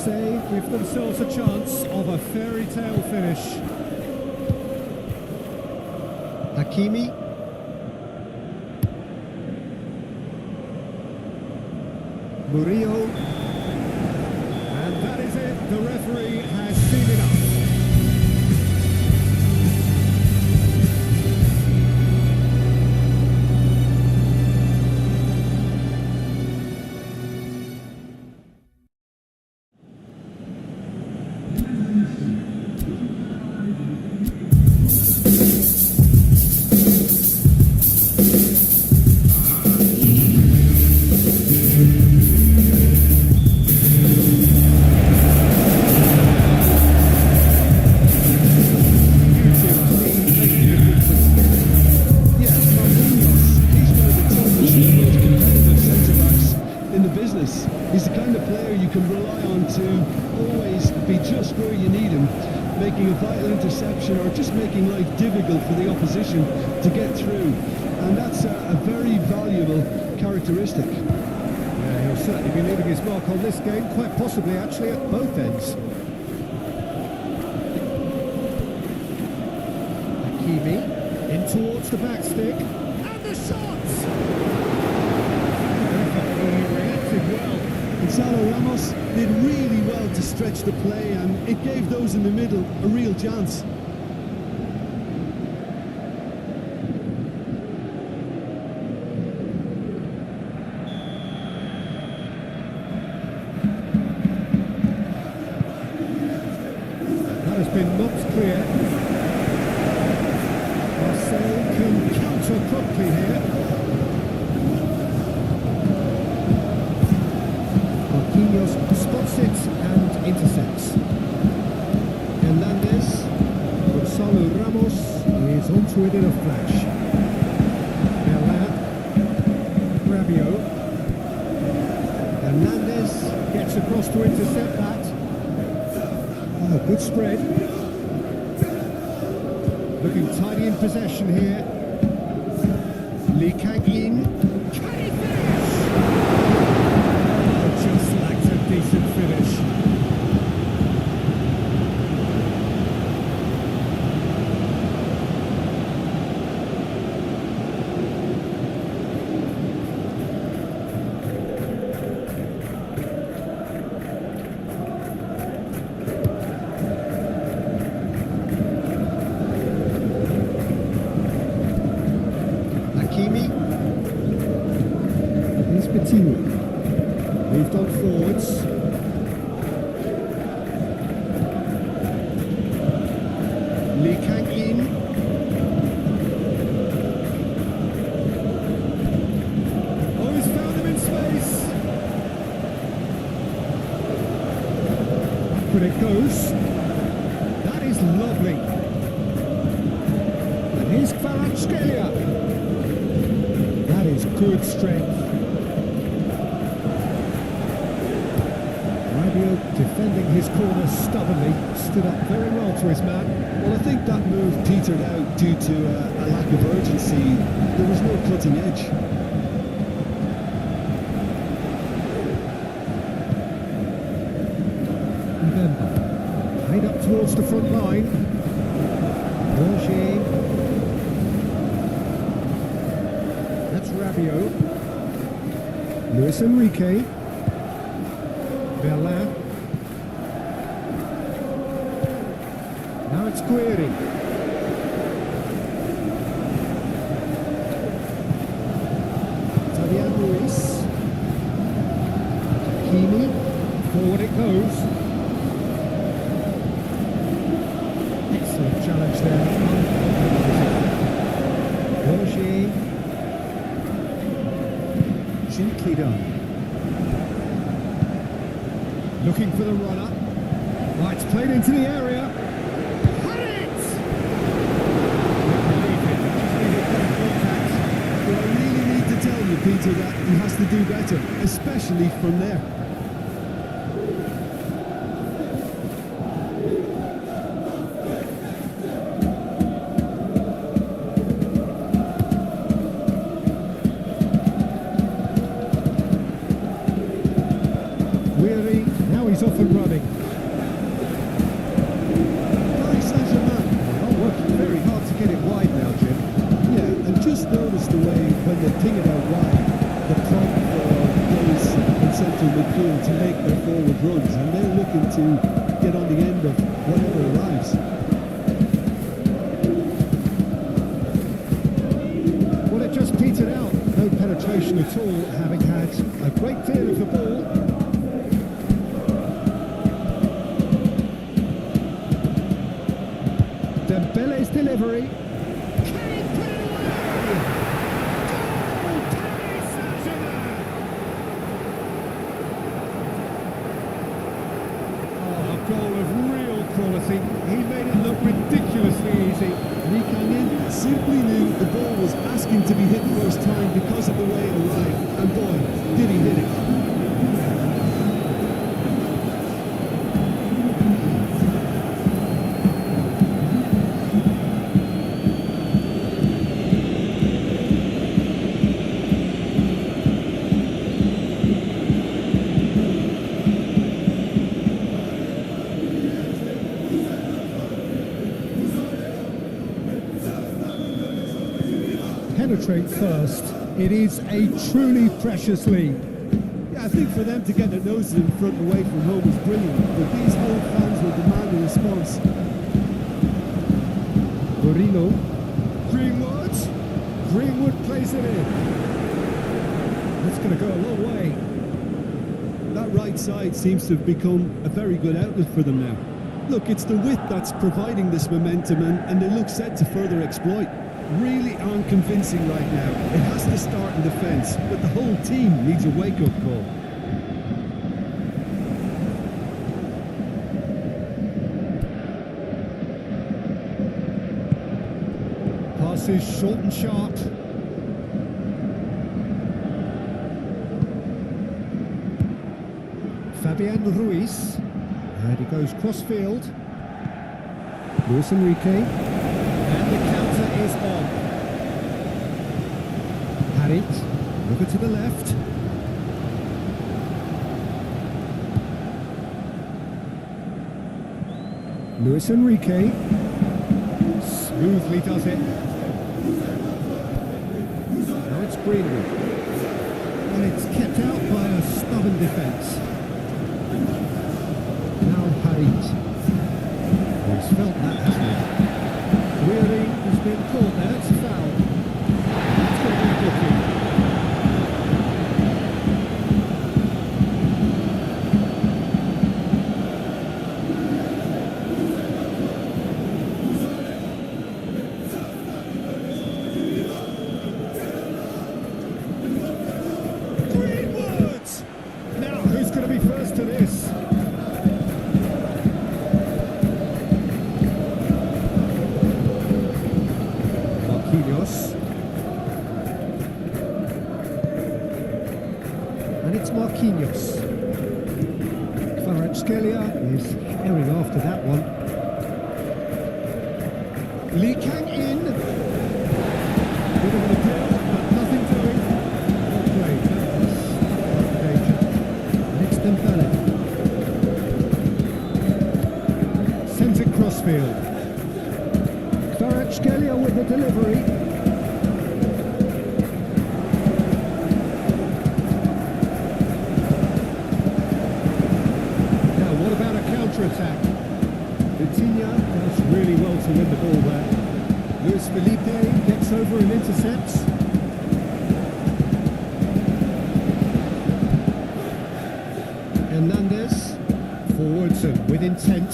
Marseille give themselves a chance of a fairy tale finish. Hakimi. Murillo. And that is it. The referee has seen enough. He's the kind of player you can rely on to always be just where you need him, making a vital interception or just making life difficult for the opposition to get through. And that's a very valuable characteristic. Yeah, he'll certainly be leaving his mark on this game, quite possibly actually at both ends. Hakimi. In towards the back stick. And the shots! He reacted well. Gonzalo Ramos did really well to stretch the play, and it gave those in the middle a real chance. That has been knocked clear. Marseille can counter promptly here. Spots it and intercepts. Hernandez. Gonzalo Ramos is onto it in a flash. Rabiot. Hernandez gets across to intercept that. Oh, good spread. Looking tidy in possession here. Lee Kang-in. Can he finish? Oh, just lacked a decent finish. Hakimi. Here's Petit. Moved on forwards. Lee Kang-in. Oh, he's found him in space. Up it goes. That is lovely. And here's Kvaratskhelia. That is good strength. Rabiot defending his corner stubbornly, stood up very well to his man. Well, I think that move petered out due to a lack of urgency. There was no cutting edge. Remember, played up towards the front line. Roger. That's Rabiot. Luis Enrique. Berlin. Now it's Guiri. Fabian Ruiz. Hakimi. Forward it goes. Excellent challenge there. Roger. Gently done. Looking for the runner. Right, it's played into the area. Had it! Well, I really need to tell you, Peter, that he has to do better, especially from there. Weary, now he's off and running. Paris Saint-Germain. Oh, working very hard to get it wide now, Jim. Yeah, and just notice the way when they ping it out wide, the prompt for players in central midfield to make their forward runs, and they're looking to get on the end of whatever arrives. Well, it just petered out. No penetration at all, having had a great deal of the ball. Dembele's delivery. Can he put it away? Goal! Paris Saint-Germain! Oh, a goal of real quality. He made it look ridiculously easy. Lee Kang-in simply knew the ball was asking to be hit first time because of the way it arrived, and boy, did he hit it. Penetrate first. It is a truly precious lead. Yeah, I think for them to get their noses in front away from home was brilliant, but these home fans will demand a response. Borino. Greenwood plays it in. That's going to go a long way. That right side seems to have become a very good outlet for them now. Look, it's the width that's providing this momentum, and they look set to further exploit. Really unconvincing right now. It has to start in defence, but the whole team needs a wake-up call. Passes short and sharp. Fabian Ruiz. And he goes cross-field. Luis Enrique. And the counter is on. Harit, over to the left. Luis Enrique smoothly does it. Now it's Greenwood. And it's kept out by a stubborn defence. Now Harit. He's felt that, hasn't he? Really has been caught there, it's a foul. It's going to be a booking. Greenwood! Now, who's going to be first to this? And it's Marquinhos. Kvaratskhelia is herring after that one. Lee Kang-in. Bit of an appeal, but nothing doing. Well played. That was danger. And it's Dembele. Sends it crossfield. Kvaratskhelia with the delivery. Attack. Vitinha does really well to win the ball there. Luis Felipe gets over and intercepts. Hernandez forwards and with intent.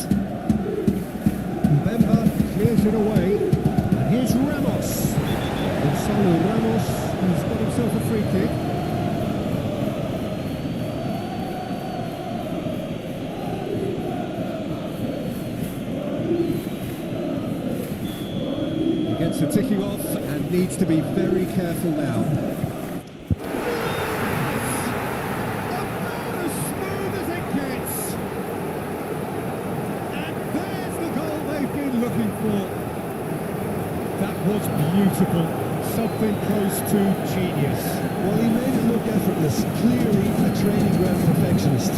Mbemba clears it away. And here's Ramos. Gonzalo Ramos has got himself a free kick. Gets a ticking off and needs to be very careful now. About as smooth as it gets. And there's the goal they've been looking for. That was beautiful. Something close to genius. Well, he made it look effortless. Clearly a training ground perfectionist.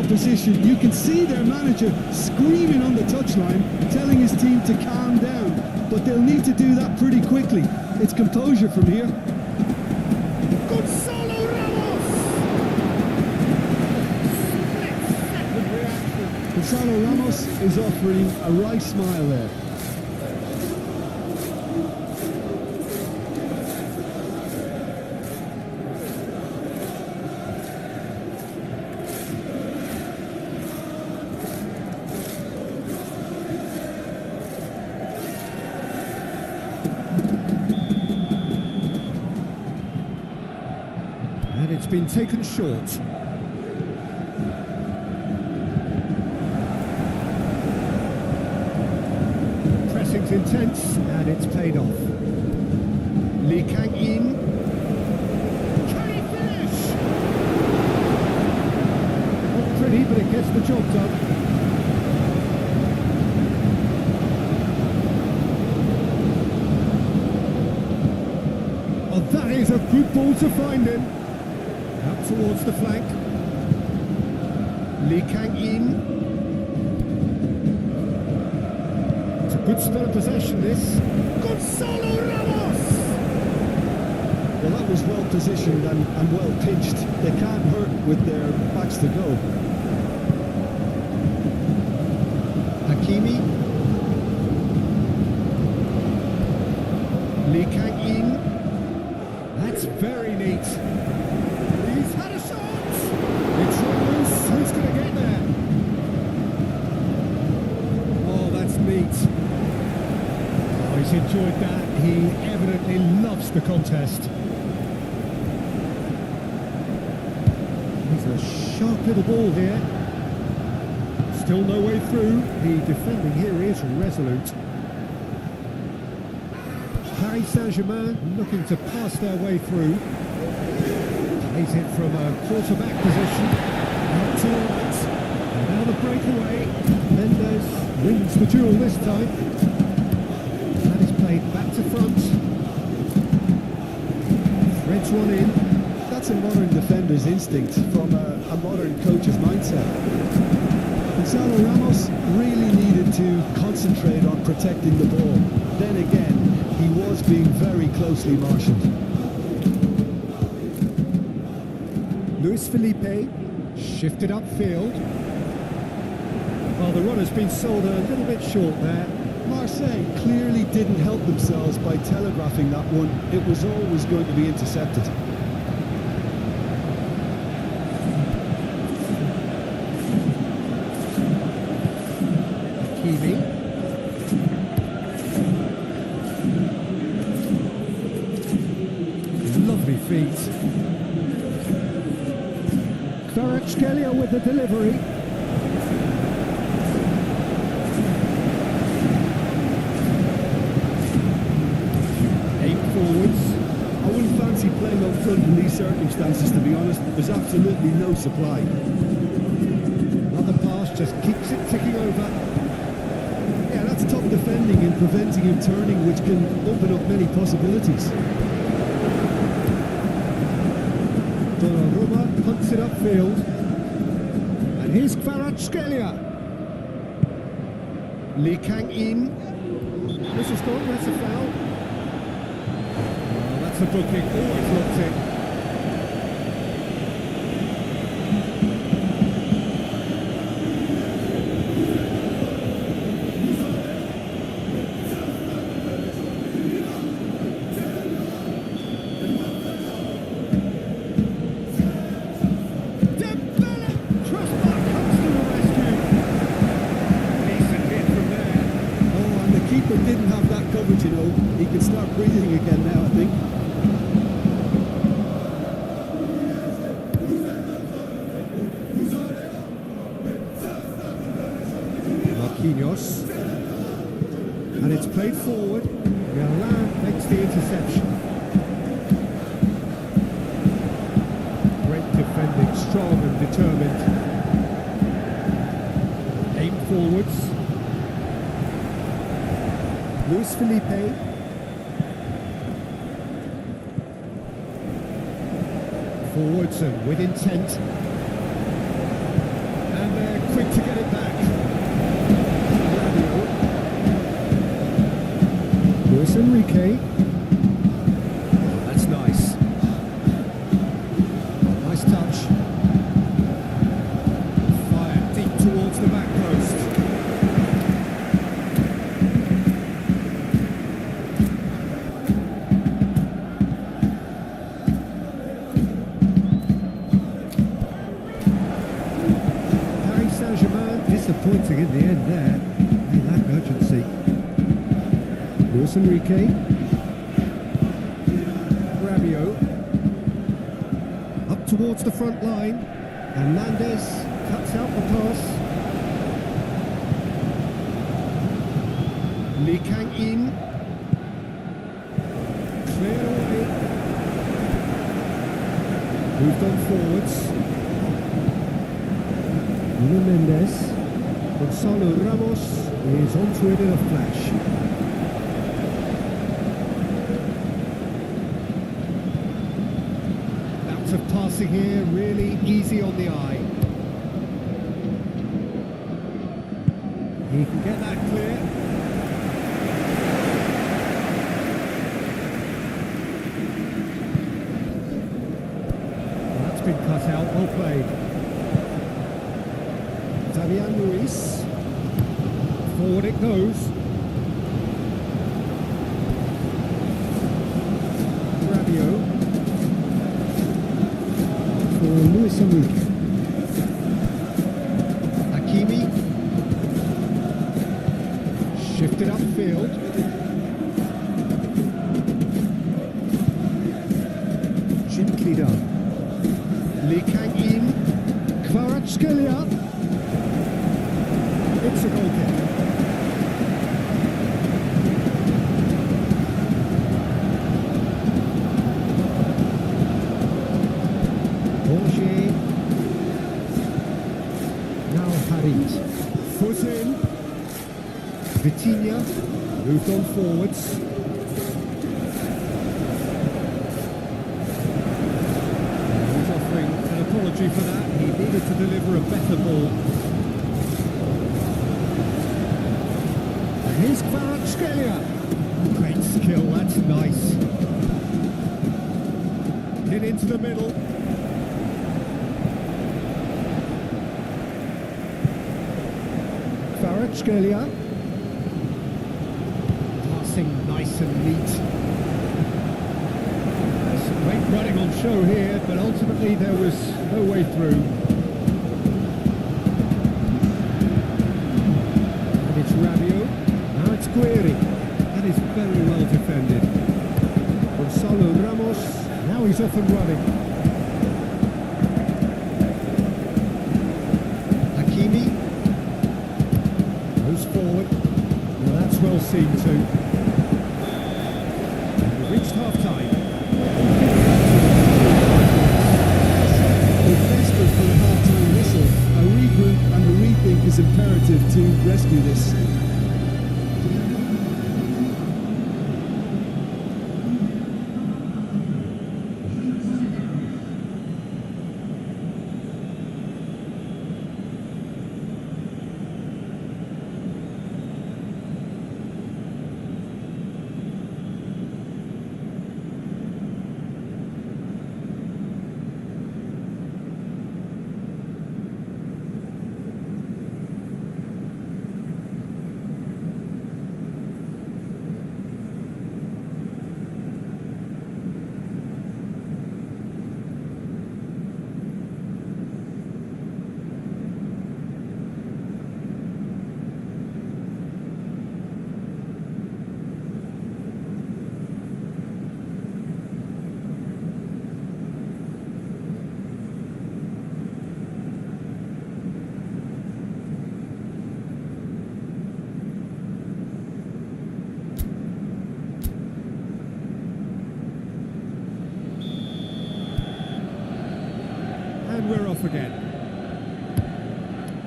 opposition. You can see their manager screaming on the touchline, telling his team to calm down. But they'll need to do that pretty quickly. It's composure from here. Gonzalo Ramos! Split-second reaction. Gonzalo Ramos is offering a wry smile there. And it's been taken short. Pressing's intense, and it's paid off. Lee Kang-in. Can he finish? Not pretty, but it gets the job done. Oh, that is a good ball to find him. Out towards the flank. Lee Kang-in. It's a good spell of possession, this. Gonzalo Ramos! Well, that was well positioned and well pitched. They can't hurt with their backs to go. Hakimi. Lee Kang-in. That's very neat. He's had a shot! It's loose. Who's going to get there? Oh, that's neat. Oh, he's enjoyed that. He evidently loves the contest. He's a sharp little ball here. Still no way through. The defending here is resolute. Paris Saint-Germain looking to pass their way through. Plays it from a quarterback position. Out to the right. And now the breakaway. Mendes wins the duel this time. That is played back to front. Threads one in. That's a modern defender's instinct from a modern coach's mindset. Gonzalo Ramos really needed to concentrate on protecting the ball. Then again, he was being very closely marshalled. Luis Felipe shifted upfield. Well, the run has been sold a little bit short there. Marseille clearly didn't help themselves by telegraphing that one. It was always going to be intercepted. Hakimi. Lovely feet. Kvaratskhelia with the delivery. Eight forwards. I wouldn't fancy playing up front in these circumstances, to be honest. There's absolutely no supply. Another pass just keeps it ticking over. Yeah, that's tough defending and preventing him turning, which can open up many possibilities. Donnarumma punts it upfield. And here's Kvaratskhelia. Lee Kang-in. This is gone, that's a foul. Oh, that's a booking, always locked in. Keeper didn't have that coverage, you know. He can start breathing again now, I think. Marquinhos. And it's played forward. Milan makes the interception. Great defending, strong and determined. Aim forwards. Luis Felipe. Forwards and with intent. Enrique. Oh, that's nice. Nice touch. Fire deep towards the back post. Saint-Germain disappointing in the end there. They lack urgency. Luis Enrique. Rabiot. Up towards the front line. Hernandez cuts out the pass. Lee Kang-in. Cleared away. Moved on forwards. Nuno Mendes. Gonzalo Ramos is onto it in a flash. Bouts of passing here, really easy on the eye. He can get that clear. That's been cut out, well played. Fabian Ruiz. Forward it goes. Rabiot. For Luis Enrique. Hakimi. Shifted upfield. Gently done. Lee Kang-in. Kvaratskhelia. It's a goal kick. Borgier. Now Harit. Foot in. Vitinha. Moved on forwards. He's offering an apology for that. He needed to deliver a better ball. Here's Kvaratskhelia. Great skill, that's nice. Hit into the middle. Kvaratskhelia. Passing nice and neat. Some great running on show here, but ultimately there was no way through. And it's Rabiot. Now it's Guerri. That is very well defended. Gonzalo Ramos. Now he's off and running. Hakimi. Goes forward. Well, that's well seen too. And we've reached half-time. We're desperate for a half-time whistle. A regroup and a rethink is imperative to rescue this. And we're off again.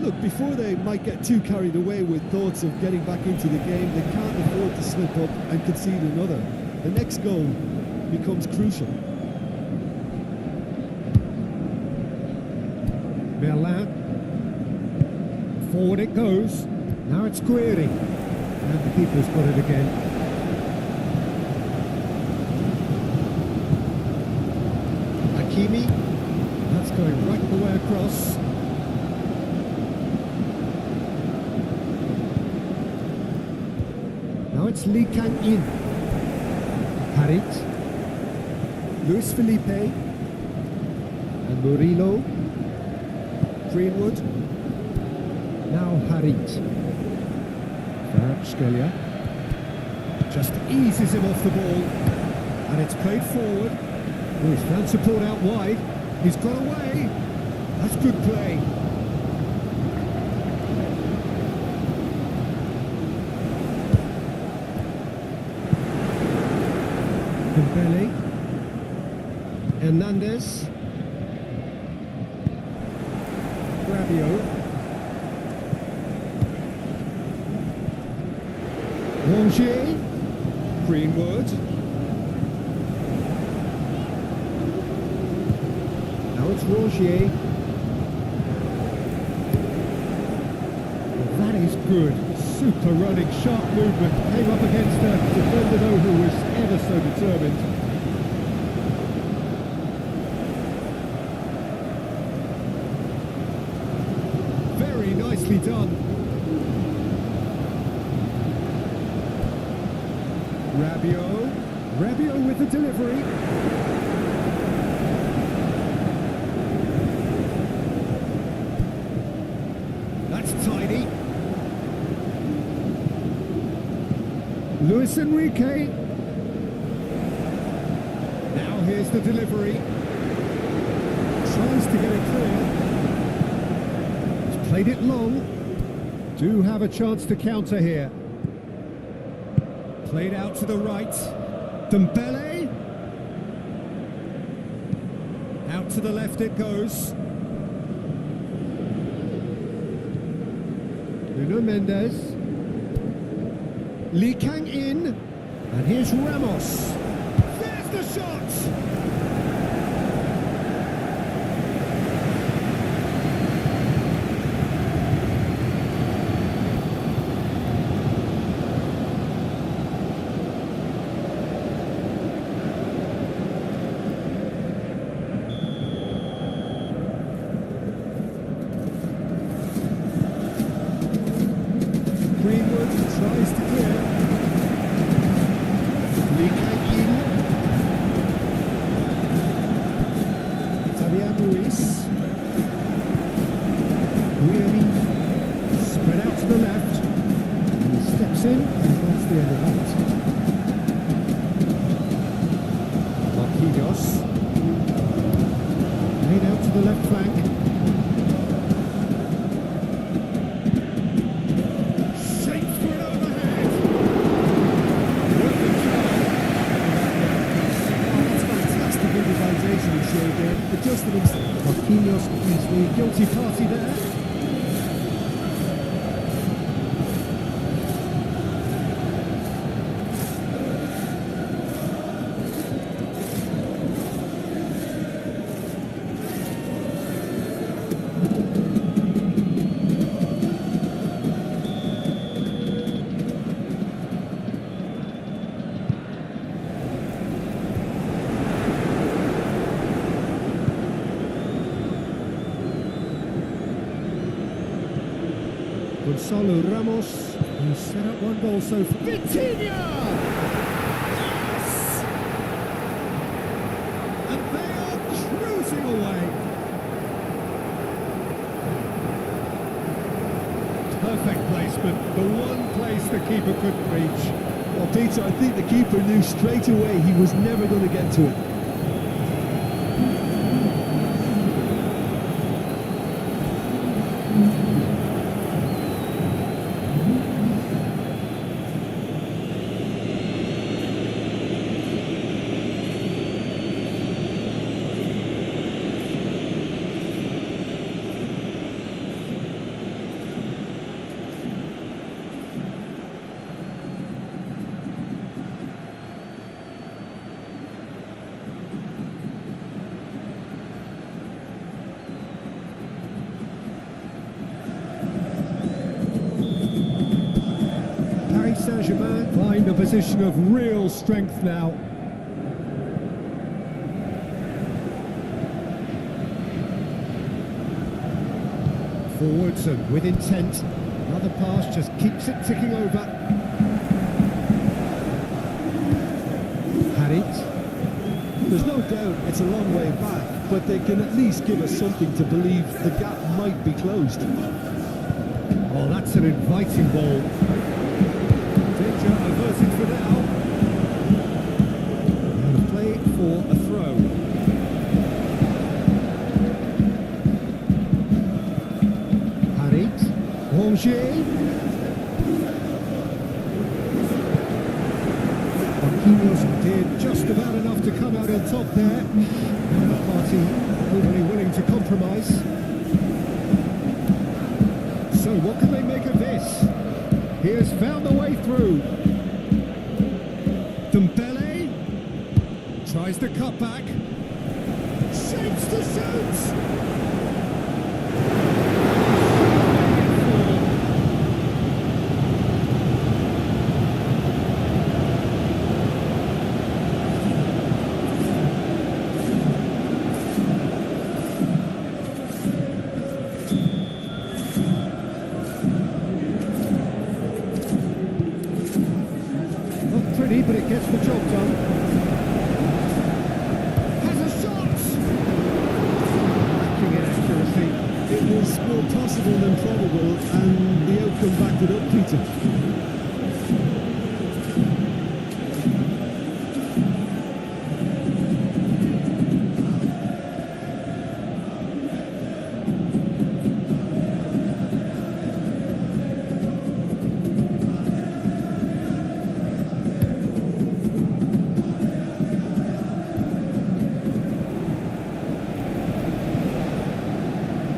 Look, before they might get too carried away with thoughts of getting back into the game, they can't afford to slip up and concede another. The next goal becomes crucial. Merlin. Forward it goes. Now it's Guerri. And the keeper's got it again. Hakimi. That's going right the way across. Now it's Ligue in. Harit. Luis Felipe. And Murillo. Greenwood. Now Harit. Scalia. Just eases him off the ball. And it's played forward. Oh, he's found support out wide. He's got away. That's good play. Dembele. Hernandez. Rabiot. Rongier. Greenwood. Now it's Rongier. That is good. Super running, sharp movement. Came up against a defender though who was ever so determined. Very nicely done. Rabiot with the delivery. That's tidy. Luis Enrique. Now here's the delivery. Tries to get it clear. He's played it long. Do have a chance to counter here. Played out to the right. Dembele. Out to the left it goes. Nuno Mendes. Lee Kang in. And here's Ramos. There's the shot! Greenwood tries to clear. Lee Kang in. Fabian Ruiz. Really spread out to the left. And he steps in, and that's the end of that. Marquinhos. Made out to the left flank. Adjusted himself. Marquinhos is the guilty party there. Gonzalo Ramos, who set up one goal so far. Vitinha! Yes! And they are cruising away. Perfect placement, the one place the keeper couldn't reach. Well, Peter, I think the keeper knew straight away he was never going to get to it. Saint-Germain find a position of real strength now. Forwards and with intent. Another pass just keeps it ticking over. Had it. There's no doubt it's a long way back, but they can at least give us something to believe the gap might be closed. Oh, that's an inviting ball. Danger averted for now. And play for a throw. Harit. Rongier. Marquinhos did just about enough to come out on top there. And the party overly willing to compromise. So what can they make of this? He has found the way through. Dembele tries to cut back. Shapes to shoot. But it gets the job done. Has a shot! Lacking in accuracy. It was more possible than probable, and the outcome backed it up, Peter.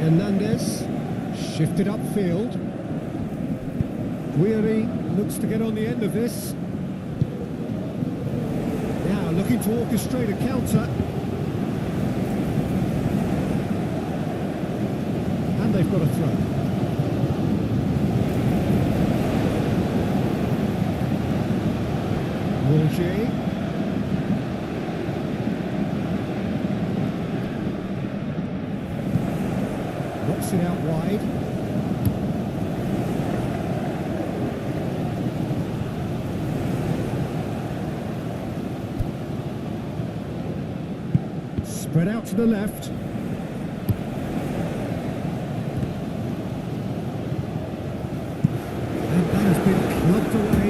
Hernandez shifted upfield. Guiri looks to get on the end of this. Now looking to orchestrate a counter. And they've got a throw. Rongier. Knocks it out wide. Spread out to the left. And that has been clubbed away.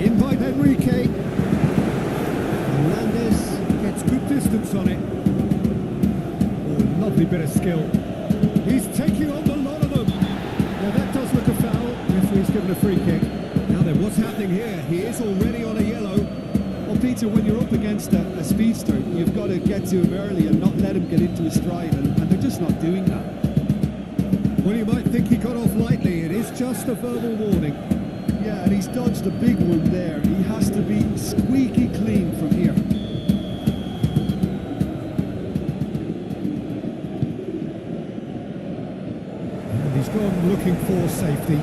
In by Enrique. Hernandez gets good distance on it. Oh, lovely bit of skill. He's taking on the lot of them. Now that does look a foul. Referee's given a free kick. Now then, what's happening here? He is already on a yellow. Well, Peter, when you're up against a speedster, you've got to get to him early and not let him get into his stride, and they're just not doing that. Well, you might think he got off lightly. It is just a verbal warning. Yeah, and he's dodged a big one there. He has to be squeaky clean from here. And he's gone looking for safety.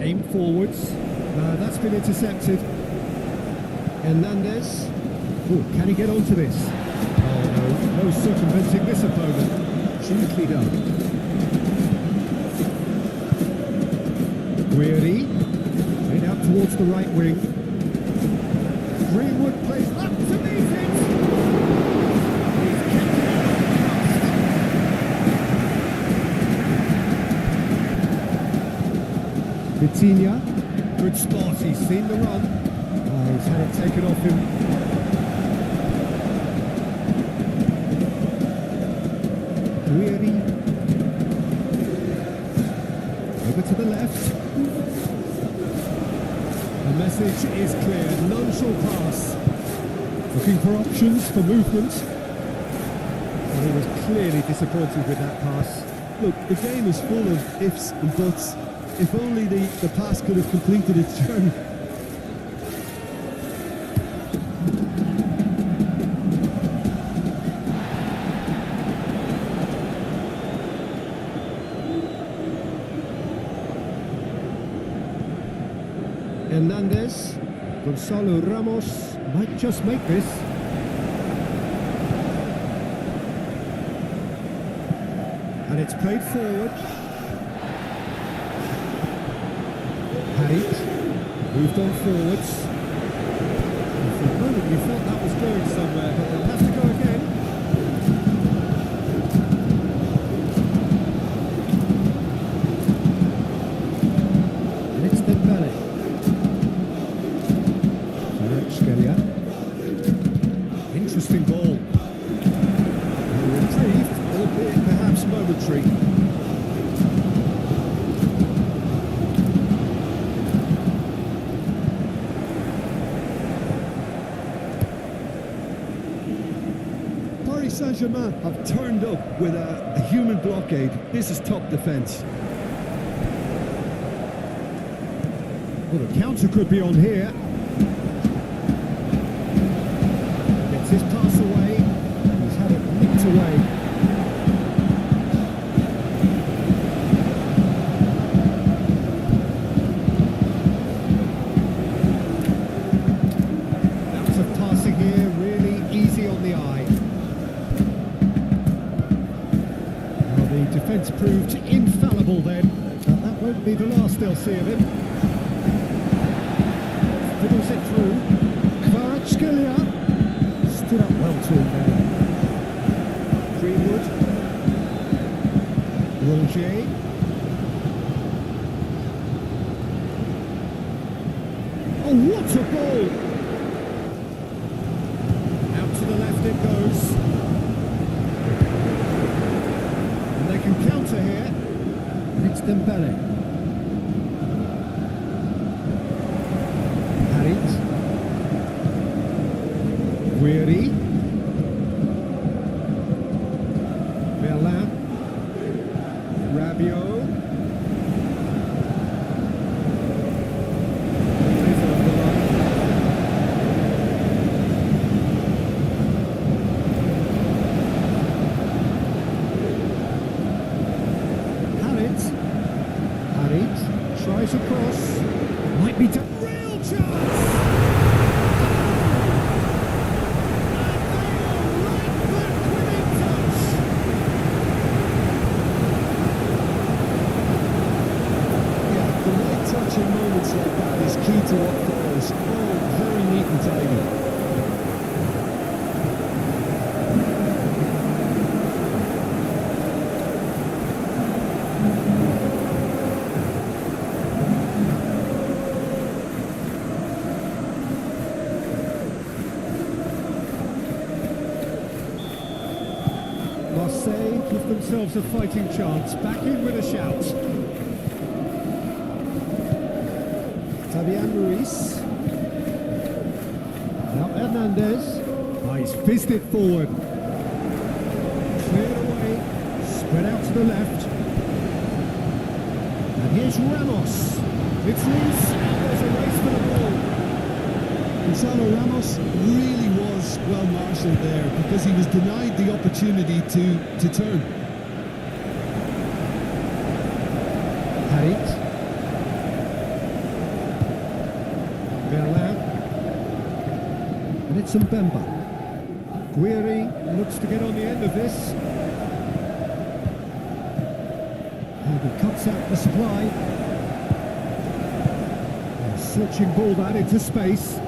Aim forwards. That's been intercepted. Hernandez. Oh, can he get onto this? Oh, no circumventing this opponent. Gently done. Guiri, played out towards the right wing. Greenwood plays up to meet it. He's kept it out. Vitinha, good spot, he's seen the run. Oh, he's had it taken off him. Guiri, over to the left. The message is clear, none shall pass. Looking for options for movement. And he was clearly disappointed with that pass. Look, the game is full of ifs and buts. If only the pass could have completed its journey. Hernandez. Gonzalo Ramos might just make this. And it's played forward. Harit moved on forwards. And for a moment you thought that was going somewhere, but they'll have to go again. And it's Dembele. Skelia. Interesting ball. Retrieved, albeit perhaps momentary. Paris Saint-Germain have turned up with a human blockade. This is top defence. Well, the counter could be on here. Gets his pass away. He's had it nicked away. Lots of passing here, really easy on the eye. Well, the defence proved infallible then, but that won't be the last they'll see of him. Fiddles it through. Kvaratskhelia stood up well to him there. Greenwood. Rongier. Oh, what a ball! Out to the left it goes. And they can counter here. And it's Dembele. Guiri. Merlin. Rabiot. Harit tries across. Might be to real chance. Moments like that is key to what follows. Oh, very neat and tidy. Marseille give themselves a fighting chance. Back in with a shout. Fabian Ruiz. Now Hernandez. Oh, he's fizzed it forward. Cleared away. Spread out to the left. And here's Ramos. It's loose. And there's a race for the ball. Gonzalo Ramos really was well marshalled there because he was denied the opportunity to turn. Harit. Merlin. And it's Mbemba. Guiri looks to get on the end of this. And he cuts out the supply. And searching ball that into space.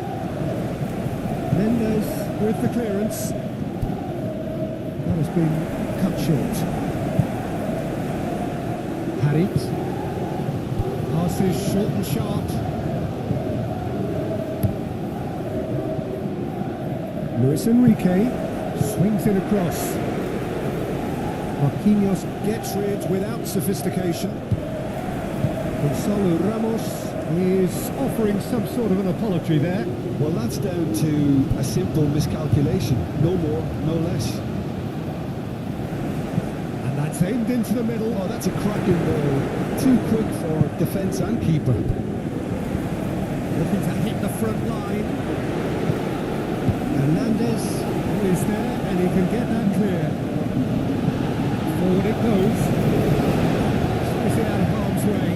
Mendes with the clearance. That has been cut short. Harit. Pass is short and sharp. Luis Enrique swings it across. Marquinhos gets rid without sophistication. Gonzalo Ramos is offering some sort of an apology there. Well, that's down to a simple miscalculation. No more, no less. And that's aimed into the middle. Oh, that's a cracking ball. Too quick for defence and keeper. Looking to hit the front line. Hernandez is there and he can get that clear. Forward it goes. Squeeze it out of harm's way.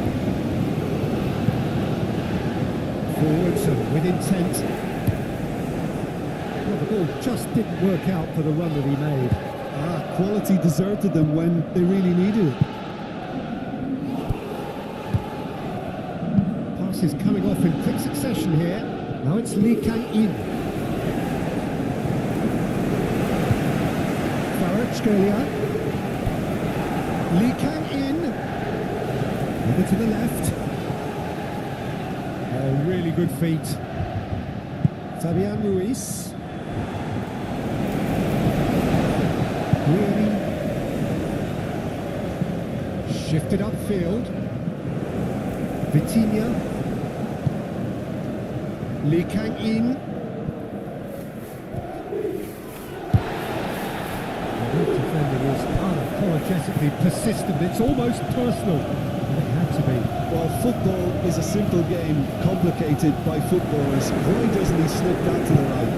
Wilson with intent. Well, the ball just didn't work out for the run that he made. Quality deserted them when they really needed it. Passes coming off in quick succession here. Now it's Lee Kang-in. Kvaratskhelia. Lee Kang-in. Over to the left. Oh, really good feet. Fabian Ruiz. Really shifted upfield. Vitinha. Lee Kang-in. The defender was unapologetically persistent. It's almost personal. It had to be. Well, football is a simple game, complicated by footballers. Why doesn't he slip that to the right?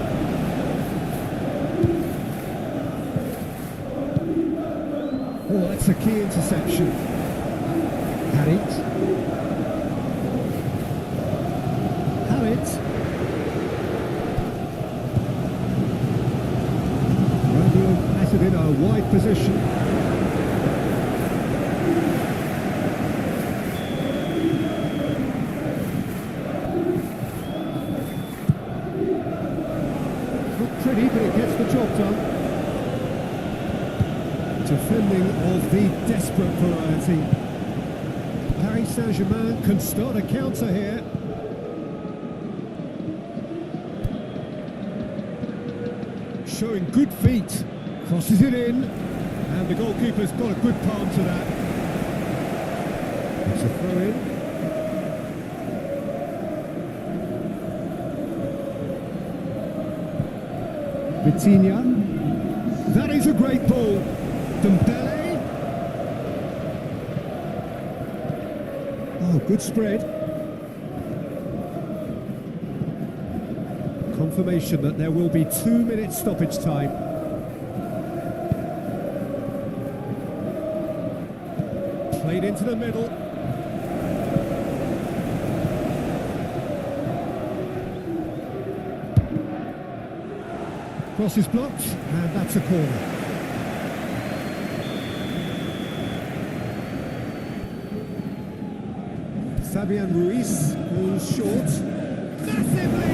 Oh, that's a key interception. Harit. Romeo has it in a wide position. Not pretty, but it gets the job done. Defending of the desperate variety. Paris Saint-Germain can start a counter here. Showing good feet. Crosses it in. And the goalkeeper's got a good palm to that. It's a throw in. Vitinha. That is a great ball. Dembele. Oh, good spread. Confirmation that there will be 2 minutes stoppage time. Played into the middle. Cross is blocked, and that's a corner. Fabian Ruiz goes short. Massively!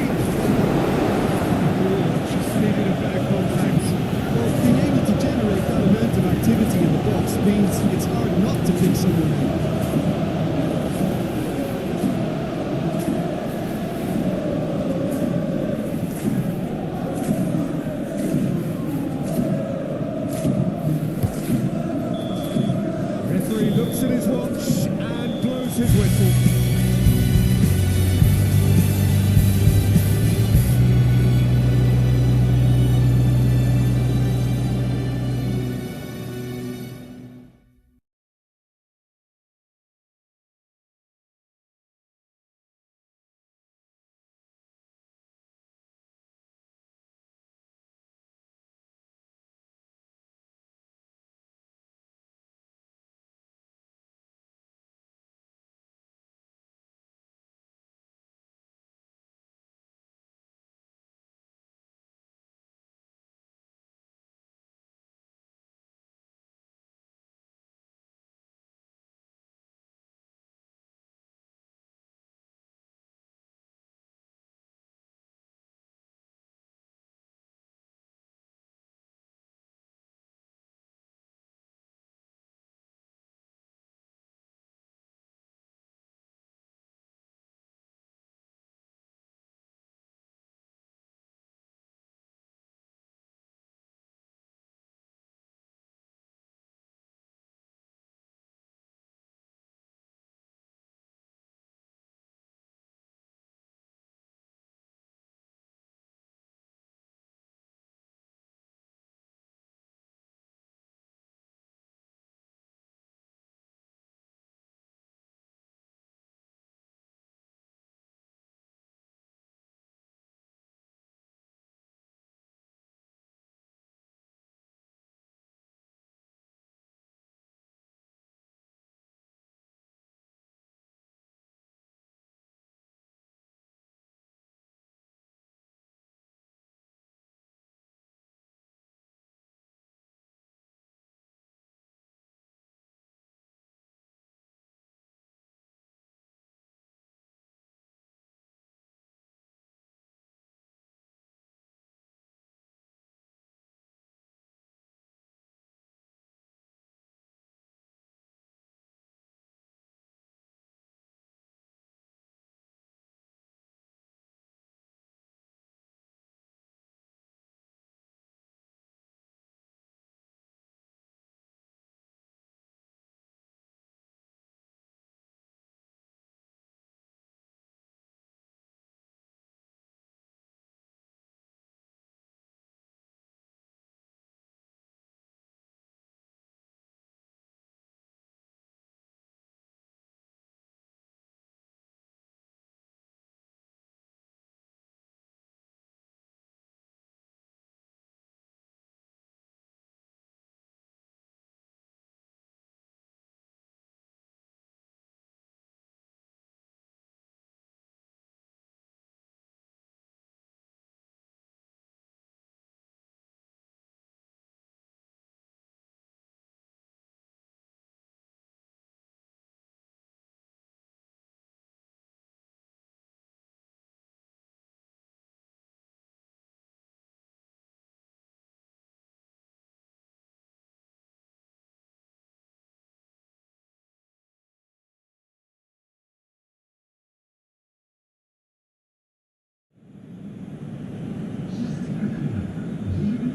Just needed a better contact. Well, being able to generate that amount of activity in the box means it's hard not to pick someone out.